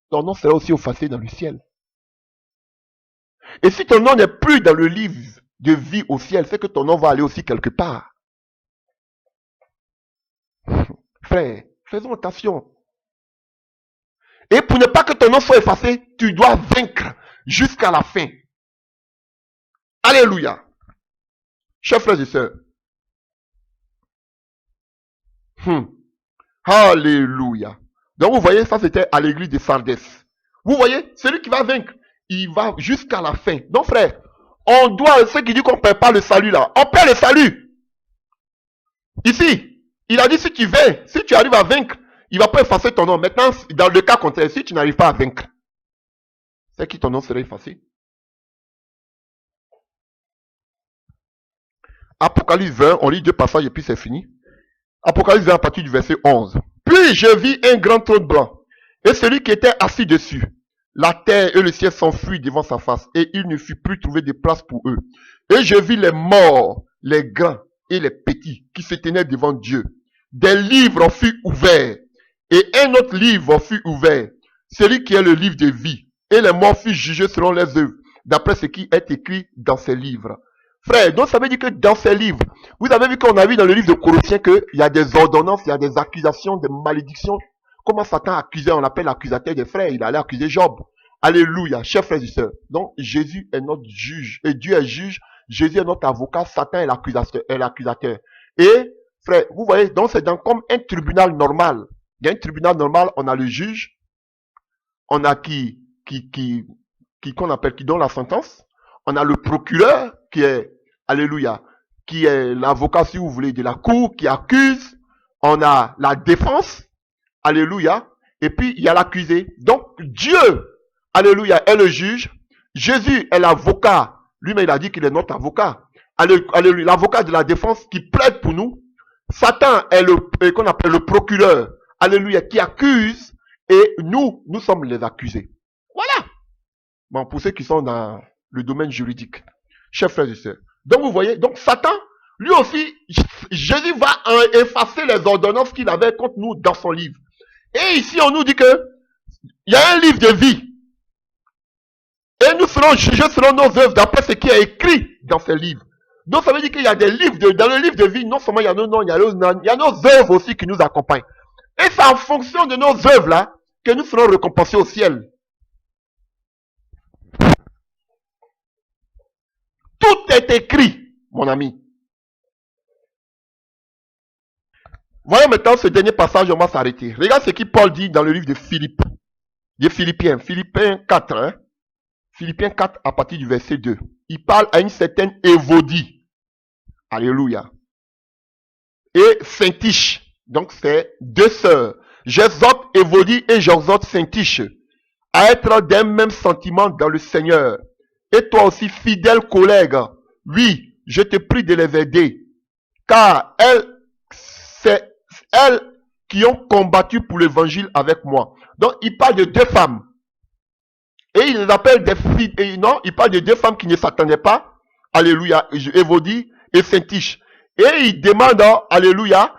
Speaker 1: ton nom sera aussi effacé dans le ciel. Et si ton nom n'est plus dans le livre de vie au ciel, c'est que ton nom va aller aussi quelque part. Frère, faisons attention. Et pour ne pas que ton nom soit effacé, tu dois vaincre jusqu'à la fin. Alléluia. Chers frères et sœurs. Alléluia. Donc vous voyez, ça c'était à l'église de Sardis. Vous voyez, celui qui va vaincre, il va jusqu'à la fin. Donc frère, on doit, ceux qui disent qu'on ne perd pas le salut là, on perd le salut. Ici, il a dit si tu vaincres, si tu arrives à vaincre, il ne va pas effacer ton nom. Maintenant, dans le cas contraire, si tu n'arrives pas à vaincre, c'est qui ton nom serait effacé? Apocalypse 20, on lit 2 passages et puis c'est fini. Apocalypse 20 à partir du verset 11. Puis je vis un grand trône blanc, et celui qui était assis dessus. La terre et le ciel s'enfuirent devant sa face, et il ne fut plus trouvé de place pour eux. Et je vis les morts, les grands et les petits, qui se tenaient devant Dieu. Des livres furent ouverts, et un autre livre fut ouvert, celui qui est le livre de vie. Et les morts furent jugés selon leurs œuvres, d'après ce qui est écrit dans ces livres. Frère, donc ça veut dire que dans ces livres, vous avez vu qu'on a vu dans le livre de Colossiens qu'il y a des ordonnances, il y a des accusations, des malédictions. Comment Satan accusait, on l'appelle l'accusateur des frères, il allait accuser Job. Alléluia, chers frères et sœurs. Donc Jésus est notre juge, et Dieu est juge, Jésus est notre avocat, Satan est l'accusateur. Et, frère, vous voyez, donc c'est comme un tribunal normal. Il y a un tribunal normal, on a le juge, on a qu'on appelle, qui donne la sentence, on a le procureur, qui est, alléluia, qui est l'avocat, si vous voulez, de la cour, qui accuse. On a la défense, alléluia, et puis il y a l'accusé. Donc Dieu, alléluia, est le juge. Jésus est l'avocat. Lui-même, il a dit qu'il est notre avocat. Alléluia, l'avocat de la défense qui plaide pour nous. Satan est qu'on appelle le procureur, alléluia, qui accuse, et nous sommes les accusés. Voilà. Bon, pour ceux qui sont dans le domaine juridique. Chers frères et sœurs. Donc vous voyez, donc Satan, lui aussi, Jésus va effacer les ordonnances qu'il avait contre nous dans son livre. Et ici, on nous dit que il y a un livre de vie. Et nous serons jugés selon nos œuvres, d'après ce qui est écrit dans ces livres. Donc ça veut dire qu'il y a des livres, dans le livre de vie, non seulement il y a nos noms, il y a nos œuvres aussi qui nous accompagnent. Et c'est en fonction de nos œuvres là que nous serons récompensés au ciel. Tout est écrit, mon ami. Voyons maintenant ce dernier passage, on va s'arrêter. Regarde ce que Paul dit dans le livre de Philippe. De Philippiens. Philippiens 4. Hein? Philippiens 4 à partir du verset 2. Il parle à une certaine Évodie. Alléluia. Et Syntyche. Donc c'est 2 sœurs. J'exhorte Évodie et j'exhorte Syntyche à être d'un même sentiment dans le Seigneur. Et toi aussi, fidèle collègue, oui, je te prie de les aider, car c'est elles qui ont combattu pour l'évangile avec moi. Donc, il parle de 2 femmes. Et il les appelle des filles. Non, il parle de 2 femmes qui ne s'attendaient pas. Alléluia. Évodie et Syntyche. Et il demande, alléluia,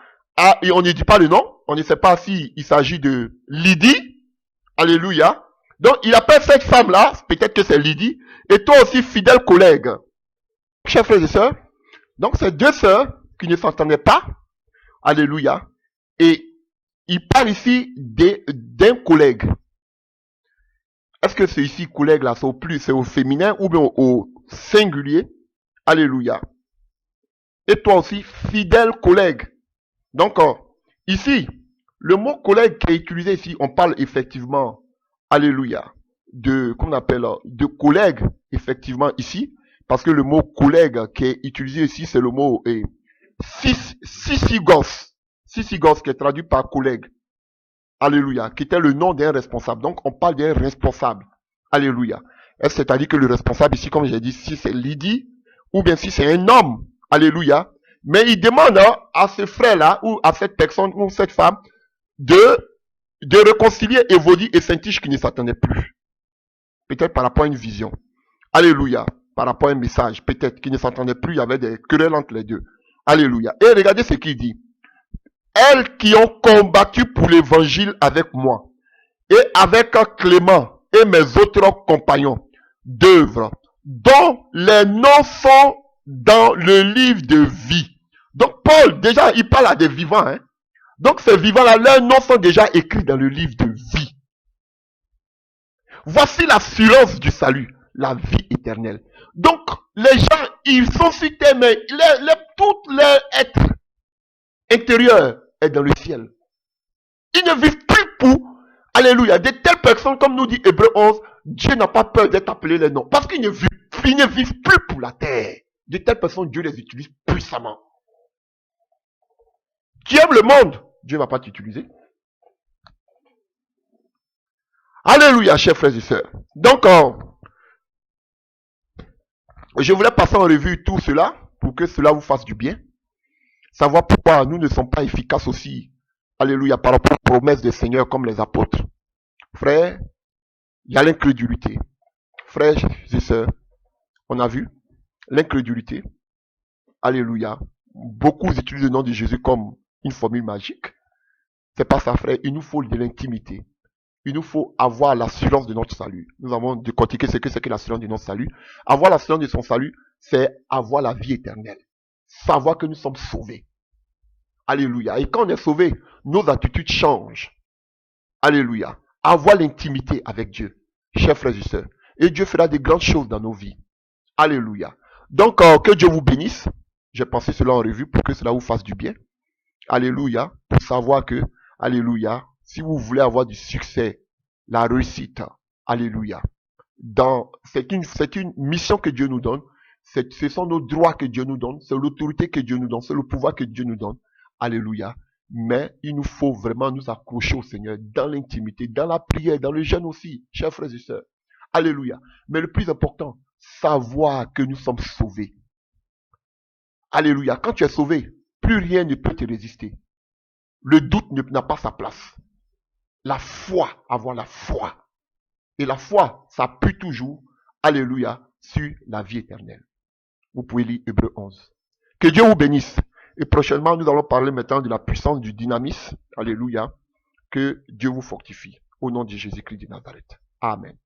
Speaker 1: et on ne dit pas le nom. On ne sait pas s'il s'agit de Lydie. Alléluia. Donc, il appelle cette femme-là, peut-être que c'est Lydie, et toi aussi, fidèle collègue. Chers frères et sœurs, donc ces 2 sœurs qui ne s'entendaient pas, alléluia, et il parle ici d'un collègue. Est-ce que c'est ici collègue là, c'est au féminin ou bien au singulier? Alléluia. Et toi aussi, fidèle collègue. Donc, ici, le mot collègue qui est utilisé ici, on parle effectivement, alléluia, qu'on appelle de collègue, effectivement, ici, parce que le mot collègue qui est utilisé ici, c'est le mot sysigos, qui est traduit par collègue, alléluia, qui était le nom d'un responsable. Donc, on parle d'un responsable, alléluia. C'est-à-dire que le responsable ici, comme j'ai dit, si c'est Lydie, ou bien si c'est un homme, alléluia, Mais il demande à ce frère-là, ou à cette personne, ou cette femme, de réconcilier Évodie et Saint-Tige qui ne s'attendaient plus. Peut-être par rapport à une vision. Alléluia. Par rapport à un message, peut-être, qui ne s'entendaient plus, il y avait des querelles entre les deux. Alléluia. Et regardez ce qu'il dit. Elles qui ont combattu pour l'évangile avec moi, et avec Clément et mes autres compagnons d'œuvre, dont les noms sont dans le livre de vie. Donc Paul, déjà, il parle à des vivants. Hein? Donc ces vivants-là, leurs noms sont déjà écrits dans le livre de vie. Voici l'assurance du salut, la vie éternelle. Donc les gens, ils sont sur terre, mais tout leur être intérieur est dans le ciel. Ils ne vivent plus pour, alléluia, de telles personnes, comme nous dit Hébreu 11, Dieu n'a pas peur d'être appelé les noms, parce qu'ils ne vivent plus pour la terre. De telles personnes, Dieu les utilise puissamment. Tu aimes le monde, Dieu ne va pas t'utiliser. Alléluia, chers frères et sœurs. Donc, je voulais passer en revue tout cela, pour que cela vous fasse du bien. Savoir pourquoi nous ne sommes pas efficaces aussi, alléluia, par rapport aux promesses du Seigneur comme les apôtres. Frères, il y a l'incrédulité. Frères et sœurs, on a vu l'incrédulité. Alléluia. Beaucoup utilisent le nom de Jésus comme une formule magique. C'est pas ça, frère. Il nous faut de l'intimité. Il nous faut avoir l'assurance de notre salut. Nous avons décortiqué ce que c'est que l'assurance de notre salut. Avoir l'assurance de son salut, c'est avoir la vie éternelle. Savoir que nous sommes sauvés. Alléluia. Et quand on est sauvé, nos attitudes changent. Alléluia. Avoir l'intimité avec Dieu. Chers frères et sœurs. Et Dieu fera de grandes choses dans nos vies. Alléluia. Donc, que Dieu vous bénisse. J'ai pensé cela en revue pour que cela vous fasse du bien. Alléluia. Pour savoir que, alléluia, si vous voulez avoir du succès, la réussite, alléluia. C'est une mission que Dieu nous donne. Ce sont nos droits que Dieu nous donne. C'est l'autorité que Dieu nous donne. C'est le pouvoir que Dieu nous donne. Alléluia. Mais il nous faut vraiment nous accrocher au Seigneur dans l'intimité, dans la prière, dans le jeûne aussi, chers frères et sœurs. Alléluia. Mais le plus important, savoir que nous sommes sauvés. Alléluia. Quand tu es sauvé, plus rien ne peut te résister. Le doute n'a pas sa place. La foi, avoir la foi. Et la foi, ça appuie toujours, alléluia, sur la vie éternelle. Vous pouvez lire Hébreu 11. Que Dieu vous bénisse. Et prochainement, nous allons parler maintenant de la puissance du dynamisme. Alléluia. Que Dieu vous fortifie. Au nom de Jésus-Christ de Nazareth. Amen.